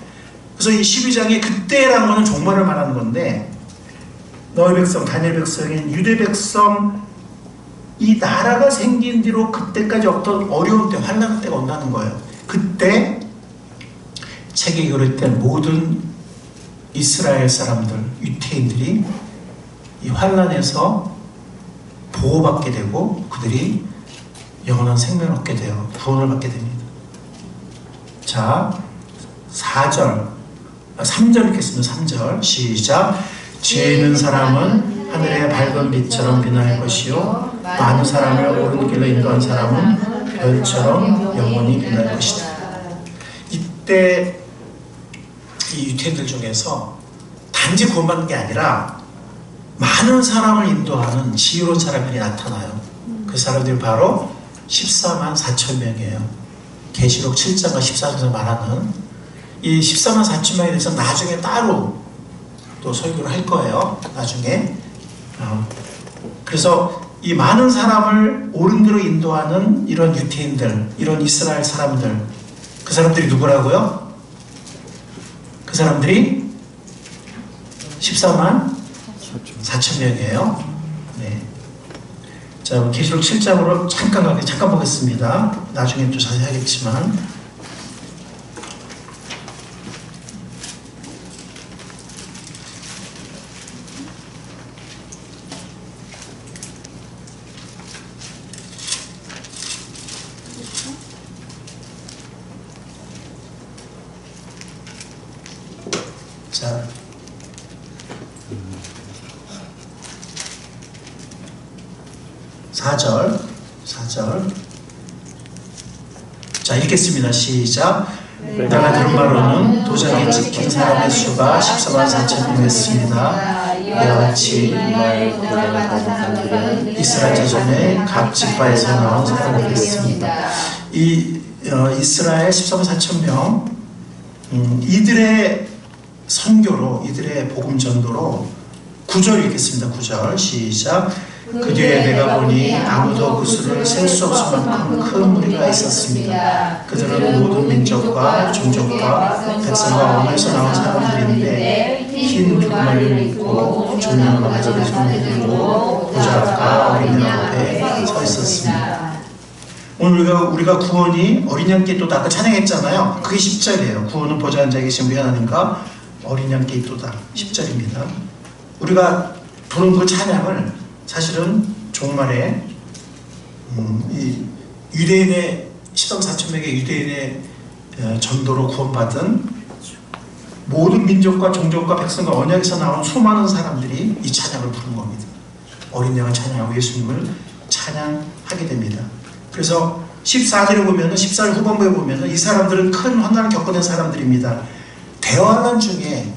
A: 그래서 이 12장에 그때라는 것은 종말을 말하는 건데, 너의 백성, 다니엘 백성인 유대 백성, 이 나라가 생긴 뒤로 그때까지 없던 어려운 때, 환난 때가 온다는 거예요. 그때 책에 기록된 모든 이스라엘 사람들, 유태인들이 이 환난에서 보호받게 되고 그들이 영원한 생명을 얻게 돼요. 구원을 받게 됩니다. 자, 3절 읽겠습니다. 3절 시작. 지혜 있는 사람은 하늘의 밝은 빛처럼 빛날 것이요, 많은 사람을 옳은 길로 인도한 사람은 별처럼 영원히 빛날 것이다. 이때 이 유태인들 중에서 단지 구원받는 게 아니라 많은 사람을 인도하는 지혜로운 사람들이 나타나요. 그 사람들이 바로 14만 4천 명이에요. 계시록 7장과 14장에서 말하는 이 14만 4천 명에 대해서 나중에 따로 또 설교를 할 거예요. 나중에. 그래서 이 많은 사람을 옳은 길로 인도하는 이런 유태인들, 이런 이스라엘 사람들, 그 사람들이 누구라고요? 그 사람들이 14만 4천 명이에요. 네. 자, 계시록 7장으로 잠깐 보겠습니다. 나중에 또 자세히 하겠지만. 자, 사절. 자, 읽겠습니다. 시작. 내가 들은 바로는 도장에 찍힌 사람의 수가 14만 4천 명이었습니다. 이와 같이 이스라엘 자손의 각 지파에서 나온 사람들이었습니다. 이 이스라엘 14만 4천 명 이들의 선교로 이들의 복음 전도로 9절 읽겠습니다. 9절 시작. 그 뒤에 내가 보니 아무도 그 수를 셀 수 없을 만큼 큰 무리가 있었습니다. 그들은 모든 민족과 종족과 백성과 언어에서 나온 사람들인데 흰 두루마리를 입고 조명을 가지고 손을 들고 보좌 앞과 어린양 앞에 서 있었습니다. 오늘 우리가 구원이 어린 양께 있도다 아까 찬양했잖아요. 그게 10절이에요. 구원은 보좌 앉아 계신 우리 하나님과 어린 양께 있도다 10절입니다. 우리가 부른 그 찬양을 사실은 종말에 이 유대인의 13, 4천 명의 유대인의 전도로 구원받은 모든 민족과 종족과 백성과 언약에서 나온 수많은 사람들이 이 찬양을 부른 겁니다. 어린 양을 찬양하고 예수님을 찬양하게 됩니다. 그래서 14절에 보면은 14절 후반부에 보면은 이 사람들은 큰 환난을 겪어낸 사람들입니다. 대환란 중에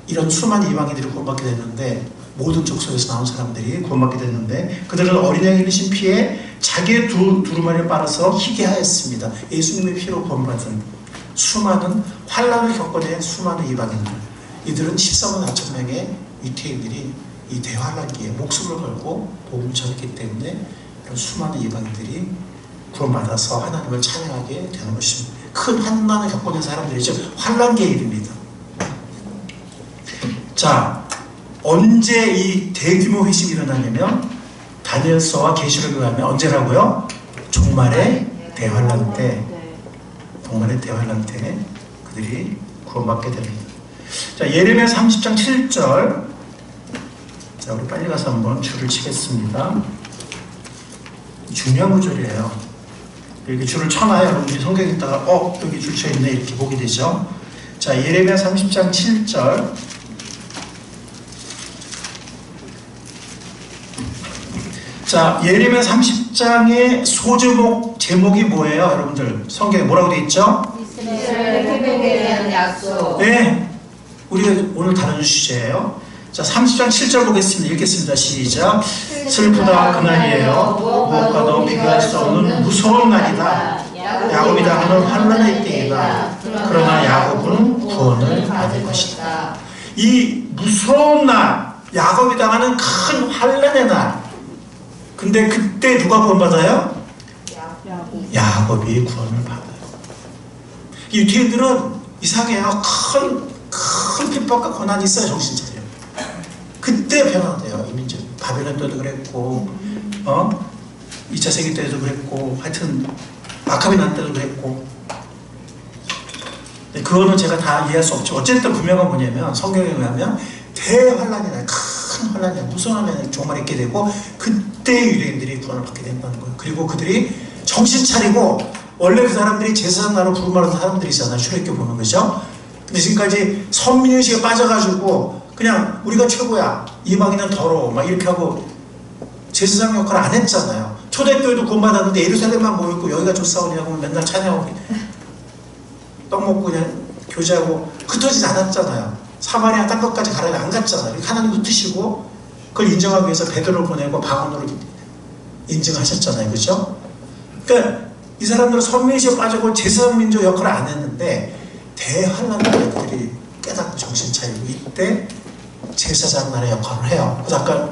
A: 이런 수많은 이방인들이 구원받게 됐는데 모든 족속에서 나온 사람들이 구원받게 됐는데 그들은 어린 양이 흘리신 피에 자기의 두루마리를 빨아서 희게 하였습니다. 예수님의 피로 구원받은 수많은 환난을 겪어낸 수많은 이방인들, 이들은 14만 4천 명의 유태인들이 이 대환란기에 목숨을 걸고 복음을 전했기 때문에 이런 수많은 이방인들이 구원받아서 하나님을 찬양하게 되는 것입니다. 큰 환난을 겪어낸 사람들이죠. 환란기의 일입니다. 자, 언제 이 대규모 회심이 일어나냐면 다니엘서와 계시록에 가면 언제라고요? 종말의 대환란 때, 종말의 대환란 때 그들이 구원받게 됩니다. 자, 예레미야 30장 7절. 자, 우리 빨리 가서 한번 줄을 치겠습니다. 중요한 구절이에요. 이렇게 줄을 쳐놔야 여러분들이 성경 읽다가 여기 줄 쳐있네 이렇게 보게 되죠. 자, 예레미야 30장 7절. 자, 예레미야 30장의 소제목 제목이 뭐예요, 여러분들? 성경에 뭐라고 되어 있죠?
B: 이스라엘 회복에 대한 약속.
A: 네, 우리가 오늘 다루는 주제예요. 자, 30장 7절 보겠습니다. 읽겠습니다. 시작. 슬프다 그날이에요. 무엇과도 비교할 수 없는 무서운 날이다. 야곱이 당하는 환난의 때이다. 그러나 야곱은 구원을 받을 것이다. 이 무서운 날, 야곱이 당하는 큰 환난의 날. 근데 그때 누가 구원받아요? 야곱이 구원을 받아요. 이 유태인들은 이상해요. 큰 핍박과 고난이 있어야 정신 차려요. 그때 변화돼요. 이 민족. 바벨론 때도 그랬고 2차 세계 때도 그랬고 하여튼 마카비 난 때도 그랬고. 그거는 제가 다 이해할 수 없죠. 어쨌든 분명한 뭐냐면 성경에 의하면 대환란이 나요. 큰 환란이 무서운 환란이 종말 있게 되고 그때 유대인들이 구원을 받게 된다는 거예요. 그리고 그들이 정신 차리고 원래 그 사람들이 제사장 나로 부름받은 사람들이잖아요. 출애굽 보는 거죠. 근데 지금까지 선민의식에 빠져가지고 그냥 우리가 최고야, 이방인은 더러워 막 이렇게 하고 제사장 역할을 안 했잖아요. 초대교회도 구원받았는데 예루살렘만 모였고 여기가 좋사오냐고 맨날 찬양하고 떡 먹고 그냥 교제하고 흩어지지 않았잖아요. 사마리아 땅 끝까지 가라니 안 갔잖아요. 하나님 흩으시고 그걸 인정하기 위해서 베드로를 보내고 방언으로 인증하셨잖아요. 그렇죠? 그러니까 이 사람들은 선민의식에 빠지고 제사장 민족 역할을 안 했는데 대환란 나라들이 깨닫고 정신 차리고 이때 제사장 나라의 역할을 해요. 그래서 아까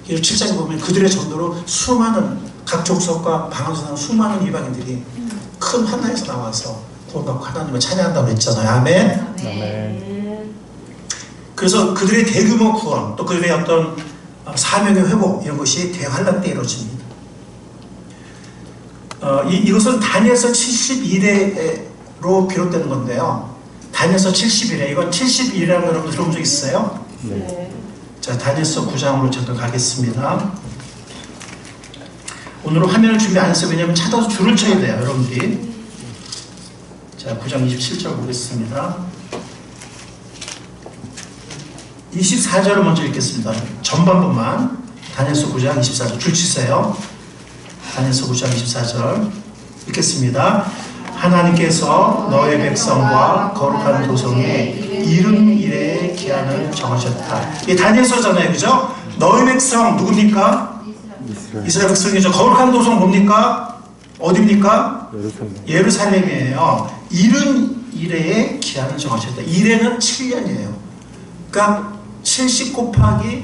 A: 7장에 보면 그들의 전도로 수많은 각 족속과 방언에서 나온 수많은 이방인들이 큰 환난에서 나와서 구원받고 하나님을 찬양한다고 그랬잖아요. 아멘.
C: 아멘.
A: 그래서 그들의 대규모 구원, 또 그들의 어떤 사명의 회복 이런 것이 대환란 때 이루어집니다. 이것은 다니엘서 71회로 비롯되는 건데요. 다니엘서 71회, 이건 71회라고 여러분 들어본 적 있어요?
C: 네.
A: 자, 다니엘서 9장으로 저도 가겠습니다. 오늘은 화면을 준비 안 했어요. 왜냐하면 찾아서 줄을 쳐야 돼요, 여러분들이. 자, 9장 27절 보겠습니다. 24절을 먼저 읽겠습니다. 전반부만. 다니엘서 9장 24절 줄 치세요. 다니엘서 9장 24절 읽겠습니다. 하나님께서 너의 백성과 거룩한 도성에 이른 일에 기한을 정하셨다. 이게 다니엘서잖아요, 그죠? 너희 백성 누굽니까? 이스라엘 백성이죠. 거룩한 도성 뭡니까? 어디입니까? 예루살렘이에요. 이른 이래의 기한을 정하셨다. 이래는 7년이에요. 그러니까 70 곱하기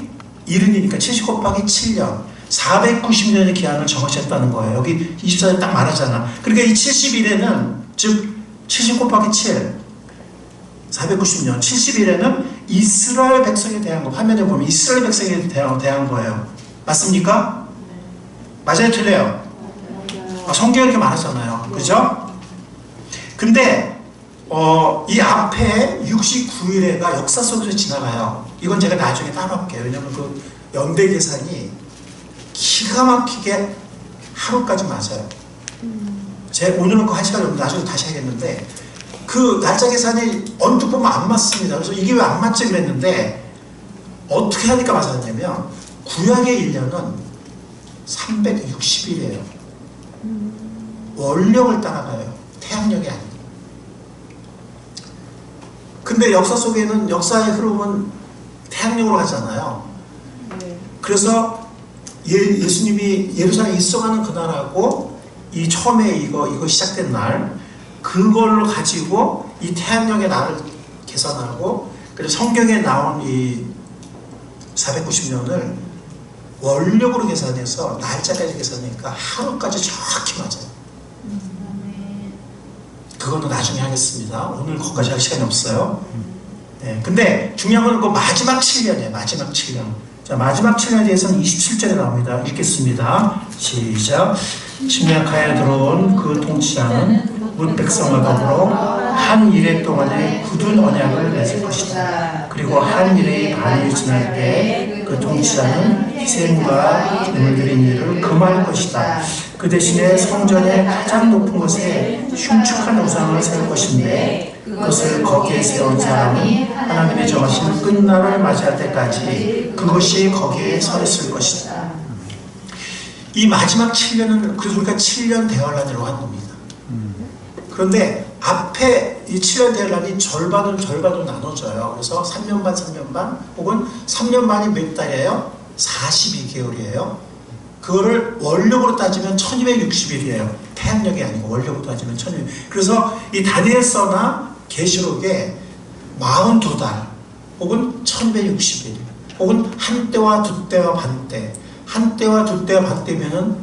A: 이른이니까 70 곱하기 7년 490년의 기한을 정하셨다는 거예요. 여기 24절 딱 말하잖아. 그러니까 이 71에는 즉 70 곱하기 7 490년 71에는 이스라엘 백성에 대한 거, 화면에 보면 이스라엘 백성에 대한 거예요. 맞습니까? 맞아요, 틀려요? 성경에 이렇게 말하잖아요. 그죠? 근데 이 앞에 69일에가 역사 속에서 지나가요. 이건 제가 나중에 따로 할게요. 왜냐면 그 연대 계산이 기가 막히게 하루까지 맞아요. 오늘은 그 1시간이 없는데 나중에 다시 하겠는데 그 날짜 계산이 언뜻 보면 안 맞습니다. 그래서 이게 왜 안 맞지 그랬는데 어떻게 하니까 맞았냐면 구약의 1년은 360일이에요. 월령을 따라가요. 태양력이 아니에요. 근데 역사 속에는 역사의 흐름은 태양력으로 가잖아요. 그래서 예수님이 예루살렘에 입성하는 그날하고 이 처음에 이거 시작된 날 그걸로 가지고 이 태양력의 날을 계산하고 그래서 성경에 나온 이 490년을 원력으로 계산해서 날짜까지 계산하니까 하루까지 정확히 맞아요. 그거는 나중에 하겠습니다. 오늘 거기까지 할 시간이 없어요. 네, 근데 중요한 건 그 마지막 7년이에요. 마지막 7년. 자, 마지막 7년에 대해서는 27절에 나옵니다. 읽겠습니다. 시작. 심약하에 들어온 그 통치자는 뭇 백성과 더불어 한 일해 동안에 굳은 언약을 맺을 것이다. 그리고 한 일의 반이 지날 때 그 통치자는 희생과 기름을 드린 일을 금할 것이다. 그 대신에 성전의 가장 높은 곳에 흉측한 우상을 세울 것인데 그것을 거기에 세운 사람은 하나님이 정하신 끝날을 맞이할 때까지 그것이 거기에 서 있을 것이다. 이 마지막 7년은 그래서 우리가 7년 대환란이라고 하는 겁니다. 그런데 앞에 이 7년 대환란이 절반으로 나눠져요. 그래서 3년 반, 3년 반 혹은 3년 반이 몇 달이에요? 42개월이에요. 그거를 원력으로 따지면 1260일이에요. 태양력이 아니고 원력으로 따지면 1260일. 그래서 이 다니엘서나 계시록에 42달 혹은 1260일 혹은 한 때와 두 때와 반 때, 한 때와 두 때와 반 때면은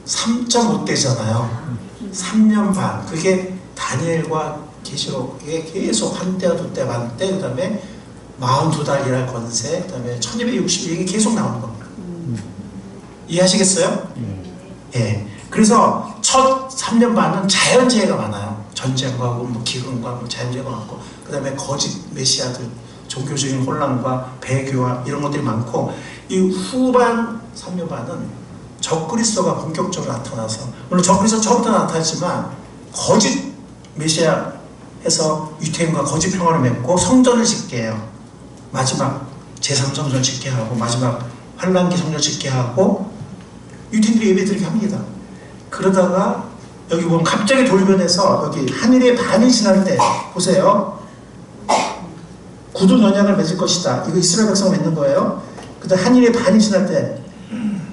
A: 3.5대잖아요. 3년 반. 그게 다니엘과 계시록에 계속 한 때와 두 때, 반 때, 그 다음에 42달 일할 권세, 그 다음에 1260일 이게 계속 나오는 겁니다. 이해하시겠어요? 예. 그래서 첫 3년 반은 자연재해가 많아요. 전쟁과 뭐 기근과 뭐 자연재해가 많고, 그 다음에 거짓 메시아들, 종교적인 혼란과 배교와 이런 것들이 많고, 이 후반 3년 반은 적그리스도가 본격적으로 나타나서, 물론 적그리스도 처음부터 나타났지만 거짓 메시아 해서 유태인과 거짓 평화를 맺고 성전을 짓게 해요. 마지막 제3성전을 짓게 하고 마지막 환란기 성전을 짓게 하고 유태인들이 예배드리게 합니다. 그러다가 여기 보면 갑자기 돌변해서 여기 한일의 반이 지날 때 보세요. 굳은 언약을 맺을 것이다. 이거 이스라엘 백성 맺는 거예요. 그다음 한일의 반이 지날 때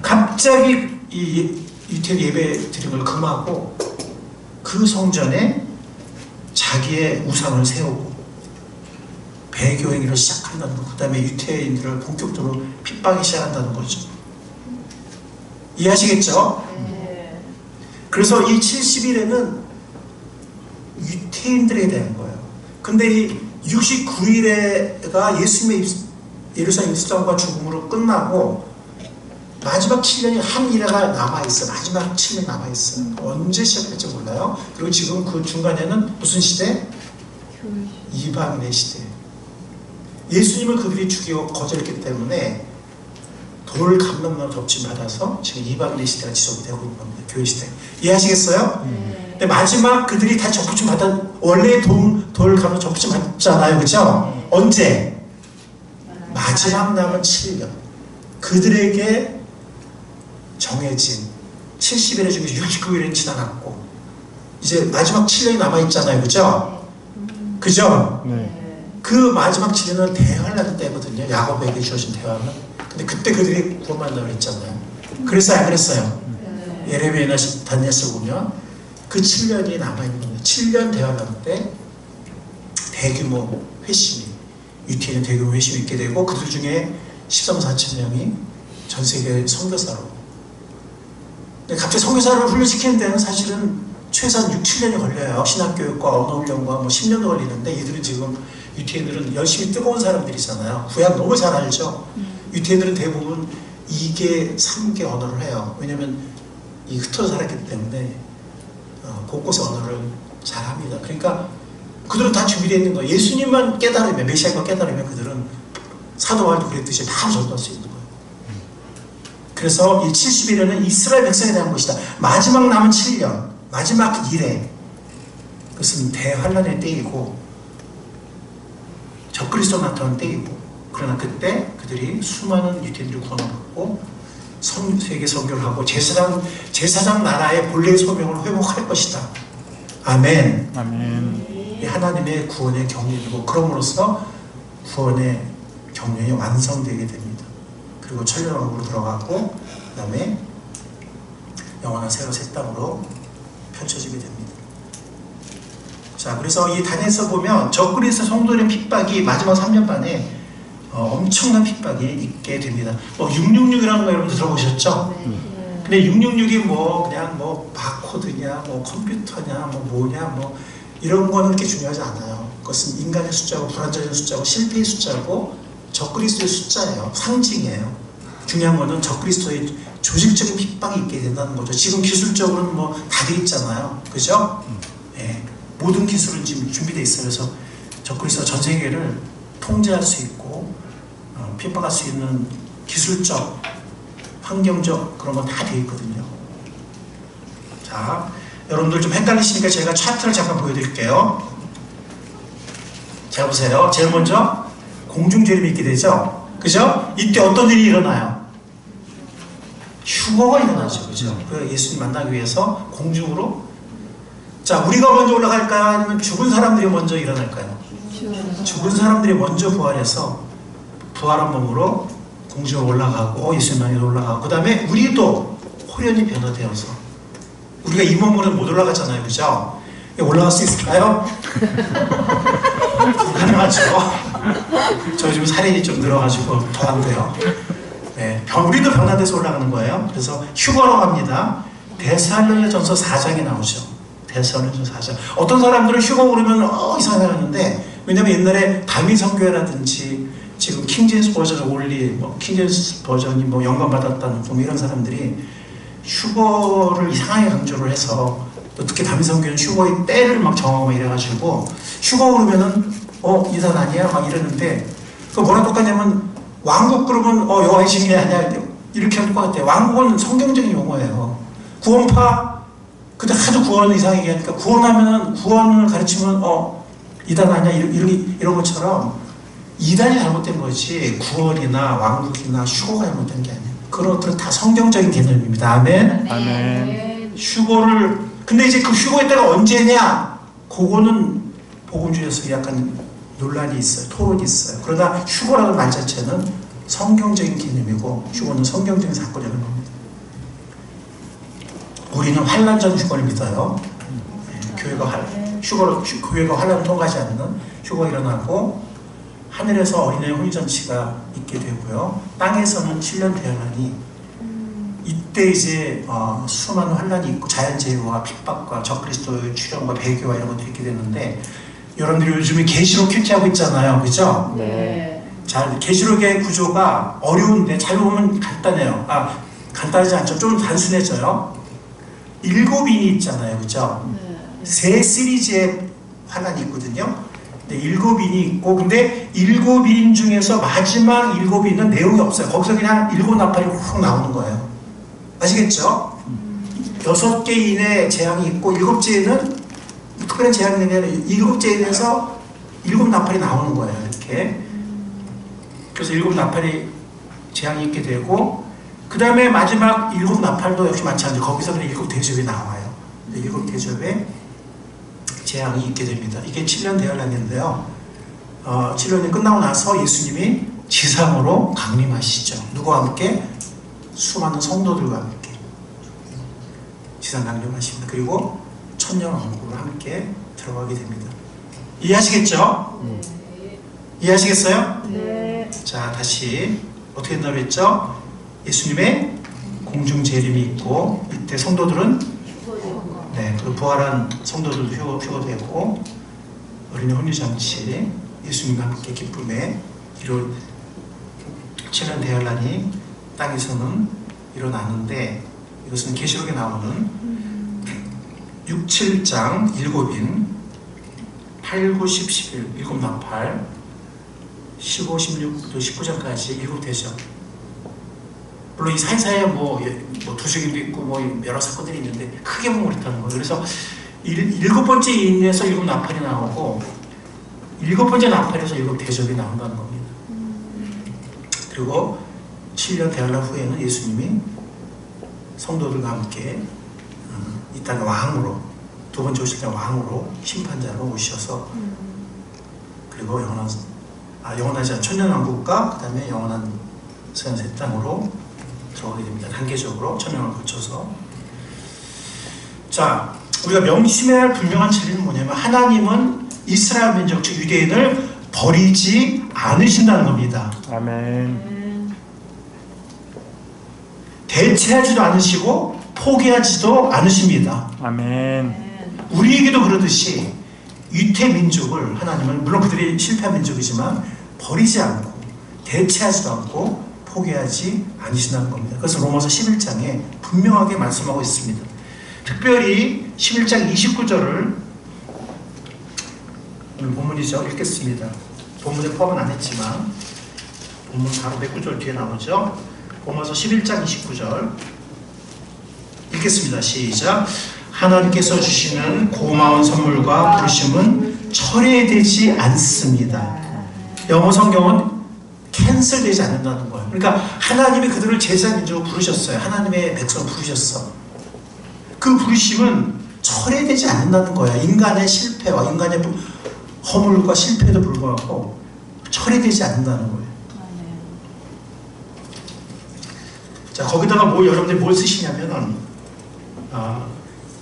A: 갑자기 이 유태인 예배 드린 걸 금하고 그 성전에 자기의 우상을 세우고 배교 행위를 시작한다는 거. 그 다음에 유태인들을 본격적으로 핍박이 시작한다는 거죠. 이해하시겠죠? 그래서 이 70일에는 유태인들에 대한 거예요. 근데 이 69일에가 예수님의 예루살렘 입성과 죽음으로 끝나고 마지막 7년이 한 일회가 남아있어요. 마지막 7년이 남아있어요. 언제 시작될지 몰라요. 그리고 지금 그 중간에는 무슨 시대? 이방인의 시대. 예수님을 그들이 죽이고 거절했기 때문에 돌 감람만 덮침 받아서 지금 이방인의 시대가 지속되고 있는 겁니다. 교회 시대. 이해하시겠어요? 근데 마지막 그들이 다 접붙임 받아, 원래 돌 감람 접붙임 받잖아요. 그죠? 언제? 마지막 남은 7년. 그들에게 정해진 70일의 중에서 69일은 지나갔고 이제 마지막 7년이 남아있잖아요. 그죠? 그죠?
C: 네.
A: 그 마지막 7년은 대환란 때거든요. 야곱에게 주어진 대환란. 근데 그때 그들이 구원받는다고 그랬잖아요. 그랬어요? 안 그랬어요? 예레미야나 다니엘서 보면 그 7년이 남아있는 거예요. 7년 대환란 때 대규모 회심이, 유태인은 대규모 회심이 있게 되고 그들 중에 13, 14천 명이 전 세계 선교사로. 근데 갑자기 선교사를 훈련시키는 데는 사실은 최소한 6, 7년이 걸려요. 신학교육과 언어훈련과 뭐 10년도 걸리는데 이들은 지금 유태인들은 열심히 뜨거운 사람들이잖아요. 구약 너무 잘 알죠. 유태인들은 대부분 2개, 3개 언어를 해요. 왜냐면 이 흩어져 살았기 때문에 곳곳의 언어를 잘 합니다. 그러니까 그들은 다 준비되어 있는 거예요. 예수님만 깨달으면, 메시아가 깨달으면 그들은 사도 바울도 그랬듯이 바로 전도할 수 있는 거예요. 그래서 이 70일에는 이스라엘 백성에 대한 것이다. 마지막 남은 7년, 마지막 일에, 그것은 대환란의 때이고 적그리스도 나타난 때이고, 그러나 그때 그들이 수많은 유태인들을 구원받고 세계 선교를 하고 제사장 나라의 본래의 소명을 회복할 것이다. 아멘.
C: 아멘.
A: 이 하나님의 구원의 경륜이고, 그럼으로써 구원의 경륜이 완성되게 됩니다. 그리고 천년왕국으로 들어가고 그 다음에 영원한 새로 새 땅으로 펼쳐지게 됩니다. 자, 그래서 이 다니엘서 보면 적그리스도 성도들의 핍박이 마지막 3년 반에 엄청난 핍박이 있게 됩니다. 666이라는 거 여러분 들어보셨죠? 근데 666이 뭐 그냥 뭐 바코드냐, 뭐 컴퓨터냐, 뭐냐, 이런 거는 그렇게 중요하지 않아요. 그것은 인간의 숫자고 불완전한 숫자고 실패의 숫자고 적그리스도의 숫자예요. 상징이에요. 중요한 거는 적그리스도의 조직적인 핍박이 있게 된다는 거죠. 지금 기술적으로는 뭐 다 돼 있잖아요. 그죠? 네. 모든 기술은 지금 준비되어 있어요. 그래서 적그리스도 전 세계를 통제할 수 있고 핍박할 수 있는 기술적, 환경적 그런 건 다 되어 있거든요. 자, 여러분들 좀 헷갈리시니까 제가 차트를 잠깐 보여드릴게요. 자, 보세요. 제일 먼저 공중재림이 있게 되죠. 그죠? 이때 어떤 일이 일어나요? 휴거가 일어나죠. 그죠? 그 예수님 만나기 위해서 공중으로. 자, 우리가 먼저 올라갈까요? 아니면 죽은 사람들이 먼저 일어날까요? 죽은 사람들이 먼저 부활해서 부활한 몸으로 공중에 올라가고 예수님 만나기로 올라가고, 그 다음에 우리도 호련히 변화되어서, 우리가 이 몸으로는 못 올라가잖아요. 그죠? 올라갈 수 있을까요? 불가능하죠. 저 지금 살인이 좀 늘어가지고 더 안 돼요. 네, 우리도 변화돼서 올라가는 거예요. 그래서 휴거로 갑니다. 데살로니가전서 4장에 나오죠. 데살로니가전서 4장. 어떤 사람들은 휴거 오르면 이상하게 하는데, 왜냐면 옛날에 다미성교회라든지 지금 킹제임스 버전 올리, 킹제임스 버전이 영감받았다는 이런 사람들이 휴거를 이상하게 강조를 해서, 또 특히 다미성교회는 휴거의 때를 막 정하고 이래가지고 휴거 오르면은 이단 아니야? 막 이러는데, 그 뭐랑 똑같냐면 왕국 그러면 여호와의 증인이 아니야? 이렇게 할 것 같아요. 왕국은 성경적인 용어예요. 구원파, 근데 하도 구원을 이상하게 얘기하니까, 구원하면은, 구원을 가르치면 이단 아니야? 이런 것처럼 이단이 잘못된 거지 구원이나 왕국이나 휴거가 잘못된 게 아니에요. 그런 것들은 다 성경적인 개념입니다. 아멘.
C: 아멘.
A: 휴거를, 근데 이제 그 휴거의 때가 언제냐? 그거는 복음주의에서 약간 논란이 있어요. 토론이 있어요. 그러나 휴거라는 말 자체는 성경적인 개념이고, 휴거는 성경적인 사건이라는 겁니다. 우리는 환란 전 휴거를 믿어요. 교회가 환란을 통과하지 않는 휴거가 일어나고, 하늘에서 어린아이 혼인잔치가 있게 되고요. 땅에서는 7년 대환란이, 이때 이제 수많은 환란이 있고 자연재해와 핍박과 적그리스도의 출현과 배교와 이런 것들이 있게 되는데, 여러분들이 요즘에 계시록 큐티하고 있잖아요. 그죠?
B: 네.
A: 자, 계시록의 구조가 어려운데 잘 보면 간단해요. 간단하지 않죠. 좀 단순해져요. 7인이 있잖아요. 그죠? 세 시리즈의 환란이 있거든요. 7인이 있고, 근데 7인 중에서 마지막 7인은 내용이 없어요. 거기서 그냥 7나팔이 훅 나오는 거예요. 아시겠죠? 6개인의 재앙이 있고, 7제에는 특별한 재앙이 되면 7제에서 7나팔이 나오는 거예요. 이렇게. 그래서 7나팔이 재앙이 있게 되고, 그 다음에 마지막 7나팔도 역시 마찬가지. 거기서 그냥 7대접이 나와요. 7대접에 재앙이 있게 됩니다. 이게 7년 대환란인데요. 7년이 끝나고 나서 예수님이 지상으로 강림하시죠. 누구와 함께? 수많은 성도들과 함께 지상 강림하십니다. 그리고 천년왕국으로 함께 들어가게 됩니다. 이해하시겠죠? 이해하시겠어요?
C: 네.
A: 자, 다시 어떻게 된다고 했죠? 예수님의 공중 재림이 있고, 이때 성도들은 그리고 부활한 성도들도 휴거되고, 어린이 혼유잔치, 예수님과 함께 기쁨에 이룰 7년 대환란이 땅에서는 일어나는데, 이것은 계시록에 나오는 6, 7장 7인 8, 9, 10, 11 7 나팔 15, 16, 19장까지 7대죠. 물론 이 사이사이에 두식임도 있고 여러 사건들이 있는데 크게 보면 그렇다는 거예요. 그래서 7번째 인에서 7 나팔이 나오고 7번째 나팔에서 7 대접이 나온다는 겁니다. 그리고 7년 대환란 후에는 예수님이 성도들과 함께 이 땅의 왕으로, 두 번째 오실 때 왕으로 심판자로 오셔서, 그리고 영원하지 않은 천년왕국과 그 다음에 영원한 새 땅으로 들어가게 됩니다. 단계적으로 천년을 거쳐서. 자, 우리가 명심해야 할 분명한 진리는 뭐냐면, 하나님은 이스라엘 민족 즉 유대인을 버리지 않으신다는 겁니다.
D: 아멘.
A: 대체하지도 않으시고 포기하지도 않으십니다.
D: 아멘.
A: 우리에게도 그러듯이 유태 민족을 하나님은, 물론 그들이 실패한 민족이지만 버리지 않고 대체하지도 않고 포기하지 않으신다는 겁니다. 그래서 로마서 11장에 분명하게 말씀하고 있습니다. 특별히 11장 29절을 오늘 본문이죠. 읽겠습니다. 본문에 포함은 안 했지만 본문 바로 109절 뒤에 나오죠. 로마서 11장 29절 읽겠습니다. 시작. 하나님께서 주시는 고마운 선물과 부르심은 철회되지 않습니다. 영어 성경은 캔슬되지 않는다는 거예요. 그러니까 하나님이 그들을 제사 민족으로 부르셨어요. 하나님의 백성을 부르셨어. 그 부르심은 철회되지 않는다는 거예요. 인간의 실패와 인간의 허물과 실패에도 불구하고 철회되지 않는다는 거예요. 자, 거기다가 여러분들이 뭘 쓰시냐면은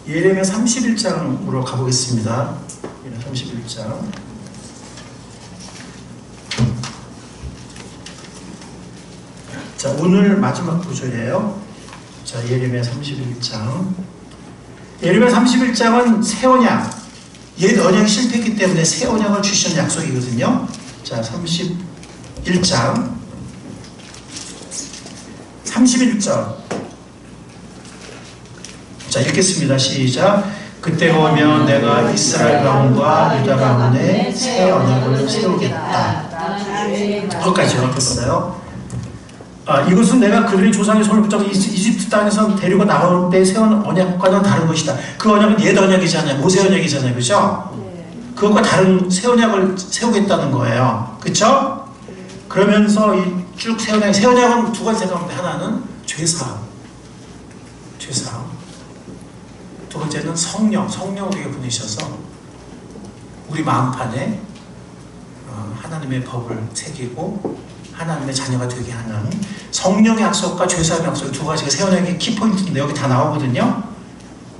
A: 예레미야 31장으로 가보겠습니다. 예레미야 31장. 자, 오늘 마지막 구절이에요. 자, 예레미야 31장. 예레미야 31장은 새 언약, 옛 언약이 실패했기 때문에 새 언약을 주시는 약속이거든요. 자, 31장 31절. 자, 읽겠습니다. 시작. 그때가 오면 내가 이스라엘 가문과 유다 가문에 새 언약을 세우겠다. 거기까지요. 됐어요. 이것은 내가 그들의 조상의 손을 붙잡고 이집트 땅에서 데리고 나올 때 세운 언약과는 다른 것이다. 그 언약은 옛 언약이잖아요. 모세 언약이잖아요. 그죠? 그것과 다른 새 언약을 세우겠다는 거예요. 그쵸? 그러면서 쭉 새 언약은 두 가지 생각합니다. 하나는 죄사함. 두 번째는 성령 우리가 보내셔서 우리 마음판에 하나님의 법을 새기고 하나님의 자녀가 되게 하는 성령의 약속과 죄사함의 약속, 두 가지가 새 언약의 키포인트인데 여기 다 나오거든요.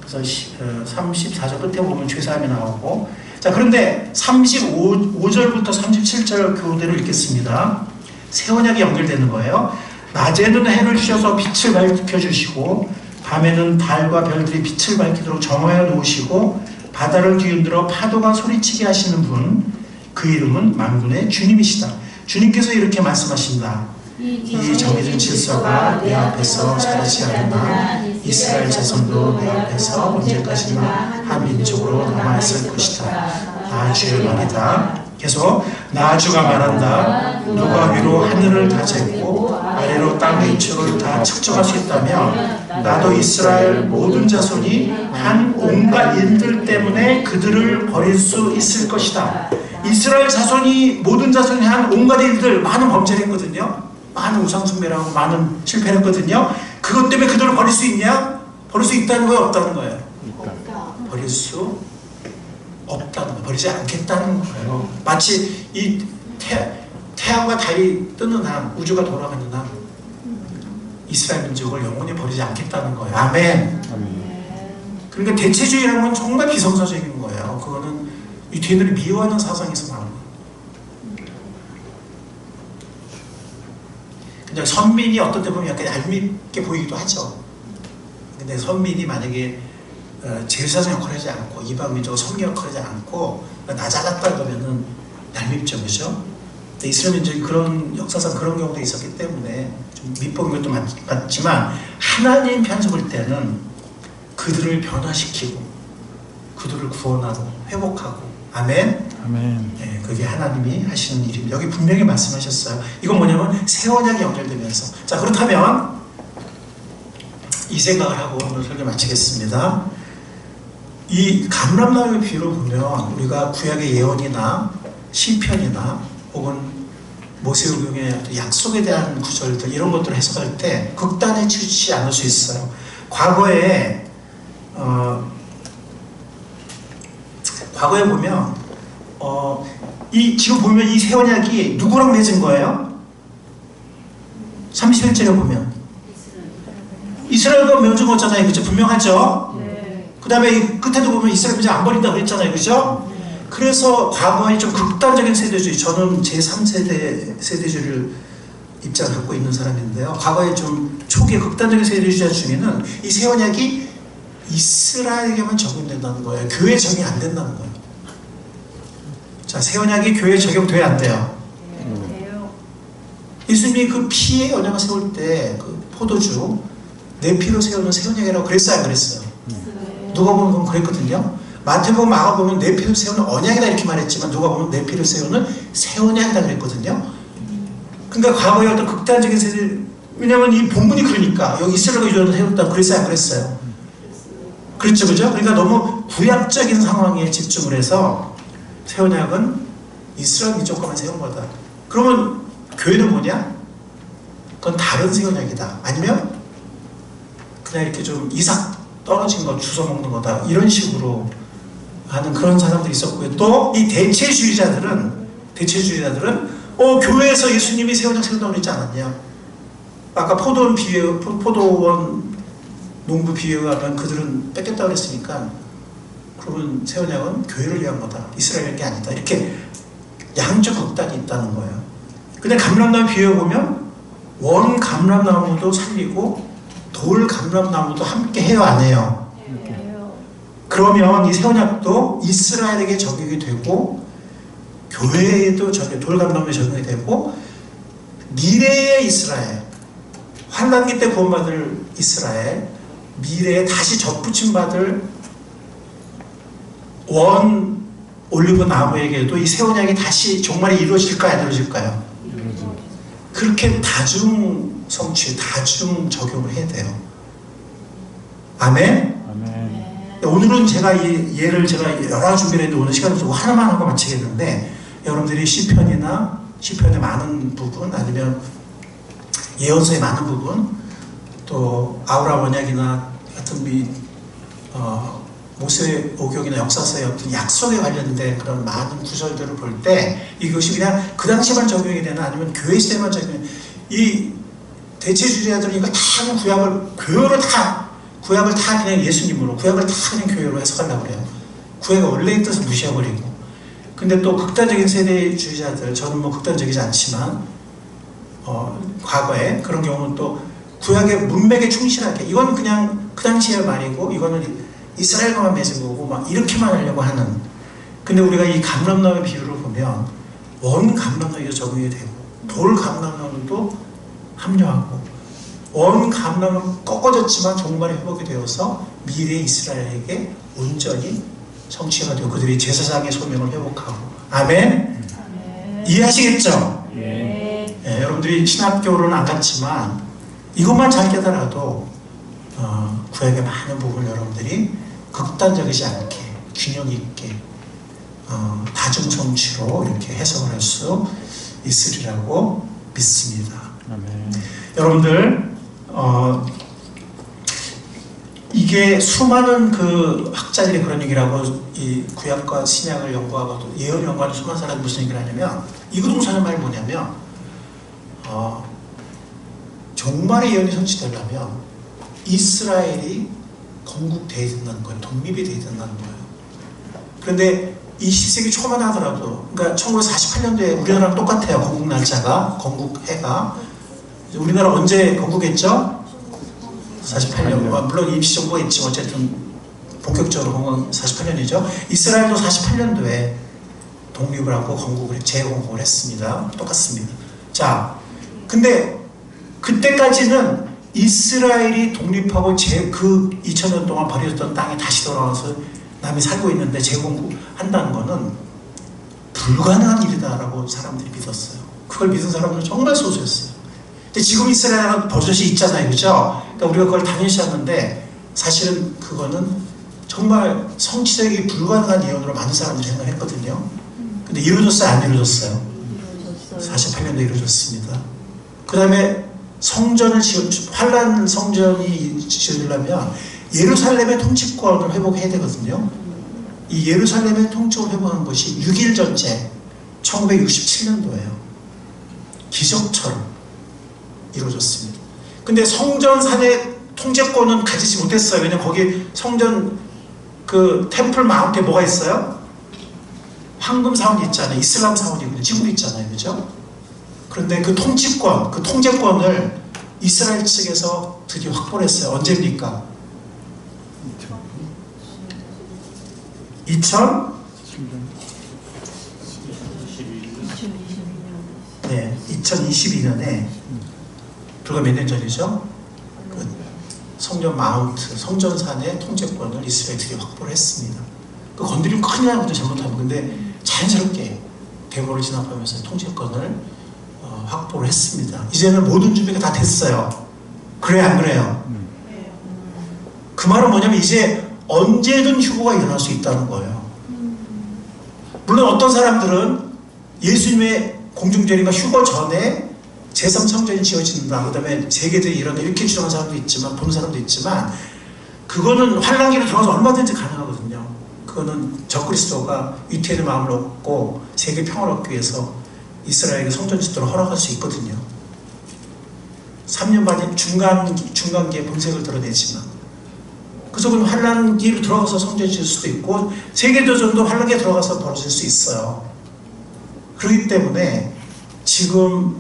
A: 그래서 34절 끝에 보면 죄사함이 나오고, 자, 그런데 35절부터 37절 교대로 읽겠습니다. 새 언약이 연결되는 거예요. 낮에는 해를 주셔서 빛을 밝혀주시고 밤에는 달과 별들이 빛을 밝히도록 정하여 놓으시고 바다를 뒤흔들어 파도가 소리치게 하시는 분, 그 이름은 만군의 주님이시다. 주님께서 이렇게 말씀하신다. 이 정해진 질서가 내 앞에서 사라지지 않으나 이스라엘 자손도 내 앞에서 언제까지나 한 민족으로 남아있을 것이다. 나 주의 말이다. 계속 나 주가 말한다. 누가 위로 하늘을 다 쟀고 아래로 땅의 이쪽을 다 측정할 수 있다면 나도 이스라엘 모든 자손이 한 온갖 일들 때문에 그들을 버릴 수 있을 것이다. 이스라엘 모든 자손이 한 온갖 일들, 많은 범죄를 했거든요. 많은 우상숭배를 하고 많은 실패를 했거든요. 그것 때문에 그들을 버릴 수 있냐? 버릴 수 있다는 거예요? 없다는 거예요? 버릴 수 없다는 거, 버리지 않겠다는 거예요. 마치 이 태양과 달이 뜨는 한, 우주가 돌아가는 한 이스라엘 민족을 영원히 버리지 않겠다는 거예요. 아멘. 그러니까 대체주의라는 건 정말 비성사적인 거예요. 그거는 유대인들이 미워하는 사상에서 나오는 거예요. 그냥 선민이 어떤 때 보면 약간 얄밉게 보이기도 하죠. 근데 선민이 만약에 제사장 역할을 하지 않고 이방민족 선교 역할을 하지 않고 나 잘났다 그러면은 얄밉죠, 그죠? 근데 이스라엘 민족이 그런 역사상 그런 경우도 있었기 때문에 좀 밑보인 것도 맞지만 하나님 편에서 볼 때는 그들을 변화시키고 그들을 구원하고 회복하고 아멘.
D: 아멘.
A: 네, 그게 하나님이 하시는 일입니다. 여기 분명히 말씀하셨어요. 이건 뭐냐면 새 언약이 연결되면서. 자, 그렇다면 이 생각을 하고 오늘 설교 마치겠습니다. 이 감람나무의 비유를 보면 우리가 구약의 예언이나 시편이나 혹은 모세오경의 약속에 대한 구절들 이런 것들을 해석할 때 극단에 치우치지 않을 수 있어요. 과거에 보면 지금 보면 이 새 언약이 누구랑 맺은 거예요? 31절에 보면 이스라엘과 맺은 거잖아요. 그죠? 분명하죠? 그 다음에 끝에도 보면 이스라엘 이제 안 버린다고 했잖아요. 그죠? 그래서 과거에 좀 극단적인 세대주의, 저는 제3세대 세대주의를 입장을 갖고 있는 사람인데요. 과거에 좀 초기에 극단적인 세대주의 중에는 이 새 언약이 이스라엘에게만 적용된다는 거예요. 교회에 적용이 안 된다는 거예요. 자, 새 언약이 교회에 적용돼야 안 돼요. 예수님이 그 피의 언약을 세울 때 그 포도주 내 피로 세우는 새 언약이라고 그랬어요, 안 그랬어요? 누가 보면 그건 그랬거든요. 마태복음, 마가복음은 내 피로 세우는 언약이다 이렇게 말했지만 누가 보면 내 피로 세우는 새 언약이다 그랬거든요. 그러니까 과거에 어떤 극단적인 세대, 왜냐면 이 본문이 그러니까 여기 이스라엘과 유다를 세웠다 그랬어요, 안 그랬어요? 그렇죠, 그죠? 그러니까 너무 구약적인 상황에 집중을 해서 새 언약은 이스라엘 민족과만 세운 거다. 그러면 교회는 뭐냐? 그건 다른 새 언약이다. 아니면 그냥 이렇게 좀 이삭 떨어진 거 주워 먹는 거다. 이런 식으로 하는 그런 사람들이 있었고요. 또 이 대체주의자들은 교회에서 예수님이 새 언약 세운다고 그랬지 않았냐? 아까 포도원 농부 비유하면 그들은 뺏겼다고 그랬으니까 그러면 새 언약은 교회를 위한 거다. 이스라엘에게 아니다. 이렇게 양쪽 극단이 있다는 거예요. 근데 감람나무 비유해 보면 원 감람나무도 살리고 돌 감람나무도 함께 해요, 안 해요? 그러면 이 새 언약도 이스라엘에게 적용이 되고 교회에도 돌 감람나무에 적용이 되고 미래의 이스라엘, 환난기 때 구원받을 이스라엘, 미래에 다시 접붙임 받을 원 올리브 나무에게도 이 새 언약이 다시 종말이 이루어질까요, 안 이루어질까요? 그렇게 다중 성취, 다중 적용을 해야 돼요. 아멘?
D: 아멘.
A: 오늘은 제가 이 예를 제가 여러 가지 준비를 했는데 오늘 시간이 없어서 하나만 하고 마치겠는데 여러분들이 시편의 많은 부분 아니면 예언서의 많은 부분 또 아브라함 언약이나 같은 모세오경이나 역사서의 어떤 약속에 관련된 그런 많은 구절들을 볼 때 이것이 그냥 그 당시만 적용이 되나 아니면 교회 시대만 적용이 되나 이 대체주의자들은 이거 다 구약을 다 그냥 예수님으로 구약을 다 그냥 교회로 해석하려고 그래요. 구약의 원래의 뜻을 무시해버리고 근데 또 극단적인 세대주의자들 저는 뭐 극단적이지 않지만 과거에 그런 경우는 또 구약의 문맥에 충실하게 이건 그냥 그 당시의 말이고 이거는 이스라엘과만 맺은 거고 막 이렇게만 하려고 하는 근데 우리가 이 감람나무의 비유를 보면 원 감람나무에 적용이 되고 돌 감람나무도 합류하고 원 감람나무는 꺾어졌지만 종말이 회복이 되어서 미래 이스라엘에게 온전히 성취가 되고 그들이 제사장의 소명을 회복하고 아멘? 이해하시겠죠?
D: 예.
A: 네, 여러분들이 신학교로는 안 갔지만 이것만 잘 깨달아도 구약의 많은 부분을 여러분들이 극단적이지 않게 균형 있게 다중 성취로 이렇게 해석을 할 수 있으리라고 믿습니다.
D: 아멘.
A: 여러분들 이게 수많은 그 학자들이 그런 얘기를 하고 이 구약과 신약을 연구하고 또 예언을 연구하는 수많은 사람이 무슨 얘기를 하냐면 이구동성의 말이 뭐냐면 종말의 예언이 성취되려면 이스라엘이 건국돼야 된다는 거예요. 독립이 돼야 된다는 거예요. 그런데 20세기 초만 하더라도 그러니까 1948년도에 우리나라랑 똑같아요. 건국 날짜가 건국해가 우리나라 언제 건국했죠? 48년. 물론 임시정부가 있지만 어쨌든 본격적으로 건국 48년이죠. 이스라엘도 48년도에 독립을 하고 재건국을 했습니다. 똑같습니다. 자, 근데 그때까지는 이스라엘이 독립하고 그 2000년 동안 버려졌던 땅에 다시 돌아와서 남이 살고 있는데 재건국한다는 거는 불가능한 일이다라고 사람들이 믿었어요. 그걸 믿은 사람들은 정말 소수였어요. 근데 지금 이스라엘은 버젓이 있잖아요. 그죠? 그러니까 우리가 그걸 당연시하는데 사실은 그거는 정말 성취되기 불가능한 예언으로 많은 사람들이 생각했거든요. 근데 이루어졌어요? 안 이루어졌어요? 48년도에 이루어졌습니다. 그 다음에 환란 성전이 지어지려면 예루살렘의 통치권을 회복해야 되거든요. 이 예루살렘의 통치권을 회복한 것이 6.1 전쟁 1967년도예요. 기적처럼 이루어졌습니다. 근데 성전산의 통제권은 가지지 못했어요. 왜냐면 거기 성전 그 템플 마운트에 뭐가 있어요? 황금 사원이 있잖아요. 이슬람 사원이 지금 있잖아요. 그죠? 그런데 그 통치권, 그 통제권을 이스라엘 측에서 드디어 확보를 했어요. 언제입니까? 2022년에 불과 몇 년 전이죠? 그 성전 마운트, 성전산의 통제권을 이스라엘이 드디어 확보를 했습니다. 그 건드리면 큰일 나거든요. 잘못하면. 근데 자연스럽게 대모를 진압하면서 통제권을 확보를 했습니다. 이제는 모든 준비가 다 됐어요. 그래요, 안 그래요? 그 말은 뭐냐면 이제 언제든 휴거가 일어날 수 있다는 거예요. 물론 어떤 사람들은 예수님의 공중전이가 휴거 전에 제3성전이 지어진다. 그 다음에 세계대전이 일어나 이렇게 주장하는 사람도 있지만, 보는 사람도 있지만 그거는 환란기로 들어가서 얼마든지 가능하거든요. 그거는 적그리스도가 위태의 마음을 얻고 세계 평화를 얻기 위해서 이스라엘에게 성전 짓도록 허락할 수 있거든요. 3년 반이 중간기에 본색을 드러내지만 그래서 그럼 환란기로 들어가서 성전 지을 수도 있고 세계대전도 환란기에 들어가서 벌어질 수 있어요. 그렇기 때문에 지금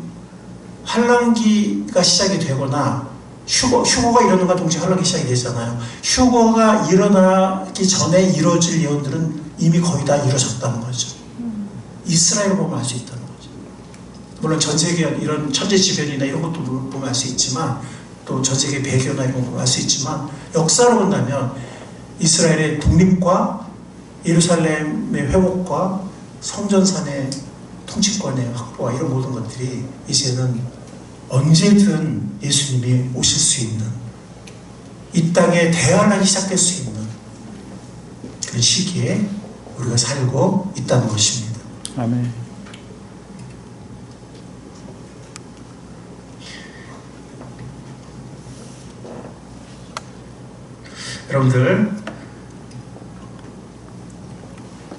A: 환란기가 시작이 되거나 휴거가 일어나는 동시에 환란기 시작이 되잖아요. 휴거가 일어나기 전에 이루어질 예언들은 이미 거의 다 이루어졌다는 거죠. 이스라엘을 보면 알 수 있다는 거죠. 물론 전 세계 이런 천재지변이나 이런 것도 보면 알 수 있지만 또 전 세계 배교나 이런 거 보면 알 수 있지만 역사로 본다면 이스라엘의 독립과 예루살렘의 회복과 성전산의 통치권의 확보와 이런 모든 것들이 이제는 언제든 예수님이 오실 수 있는 이 땅에 대환란이 시작될 수 있는 그런 시기에 우리가 살고 있다는 것입니다.
D: 아멘.
A: 여러분들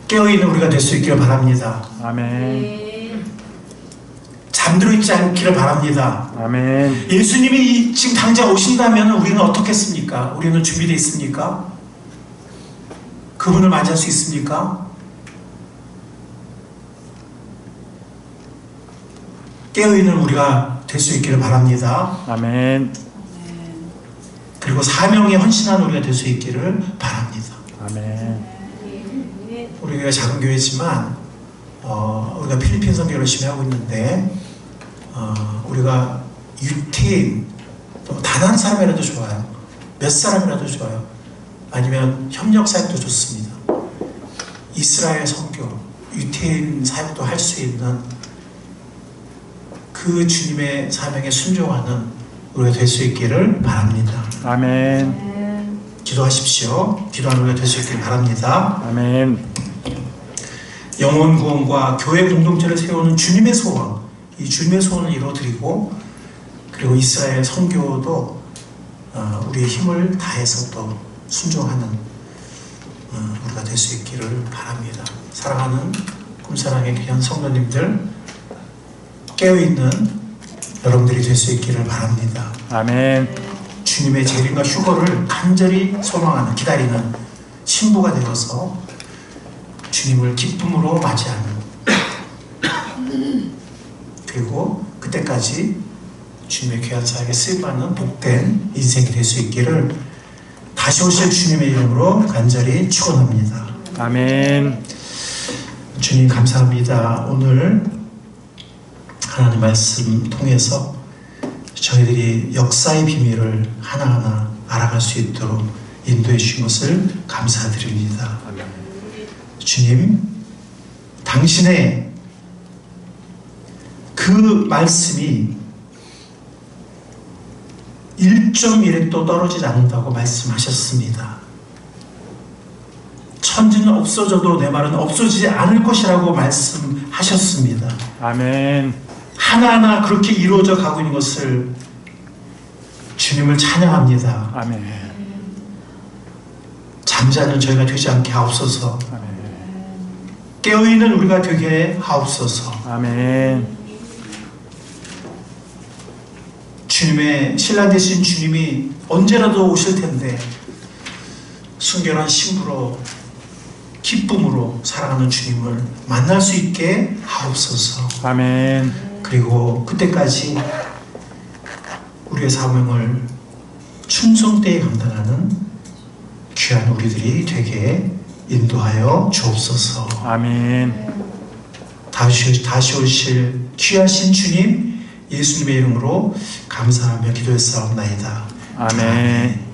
A: 깨어있는 우리가 될 수 있기를 바랍니다.
D: 아멘.
A: 잠들어 있지 않기를 바랍니다.
D: 아멘.
A: 예수님이 지금 당장 오신다면 우리는 어떻겠습니까? 우리는 준비되어 있습니까? 그분을 맞이할 수 있습니까? 깨어있는 우리가 될 수 있기를 바랍니다.
D: 아멘.
A: 그리고 사명에 헌신한 우리가 될 수 있기를 바랍니다.
D: 아멘.
A: 우리 교회가 작은 교회지만 우리가 필리핀 선교 열심히 하고 있는데 우리가 유태인 단 한 사람이라도 좋아요. 몇 사람이라도 좋아요. 아니면 협력 사역도 좋습니다. 이스라엘 선교, 유태인 사역도 할 수 있는 그 주님의 사명에 순종하는 우리가 될 수 있기를 바랍니다.
D: 아멘.
A: 기도하십시오. 기도하는 우리가 될 수 있기를 바랍니다.
D: 아멘.
A: 영혼 구원과 교회 공동체를 세우는 주님의 소원, 이 주님의 소원을 이루어드리고 그리고 이스라엘 선교도 우리의 힘을 다해서 또 순종하는 우리가 될 수 있기를 바랍니다. 사랑하는 꿈사랑의 귀한 성도님들, 깨어있는 여러분들이 될 수 있기를 바랍니다.
D: 아멘.
A: 주님의 재림과 휴거를 간절히 소망하는, 기다리는 신부가 되어서 주님을 기쁨으로 맞이하는, 그리고 그때까지 주님의 귀한 사역에 쓰임받는 복된 인생이 될 수 있기를 다시 오실 주님의 이름으로 간절히 축원합니다.
D: 아멘.
A: 주님 감사합니다. 오늘 하나님 말씀 통해서 저희들이 역사의 비밀을 하나하나 알아갈 수 있도록 인도해 주신 것을 감사드립니다. 주님, 당신의 그 말씀이 1.1획도 떨어지지 않는다고 말씀하셨습니다. 천지는 없어져도 내 말은 없어지지 않을 것이라고 말씀하셨습니다.
D: 아멘.
A: 하나하나 그렇게 이루어져 가고 있는 것을 주님을 찬양합니다.
D: 아멘.
A: 잠자는 저희가 되지 않게 하옵소서.
D: 아멘.
A: 깨어있는 우리가 되게 하옵소서.
D: 아멘.
A: 주님의 신랑 되신 주님이 언제라도 오실 텐데 순결한 신부로 기쁨으로 살아가는 주님을 만날 수 있게 하옵소서.
D: 아멘.
A: 그리고 그때까지 우리의 사명을 충성되게 감당하는 귀한 우리들이 되게 인도하여 주옵소서.
D: 아멘.
A: 다시 오실 귀하신 주님 예수님의 이름으로 감사하며 기도했사옵나이다.
D: 아멘.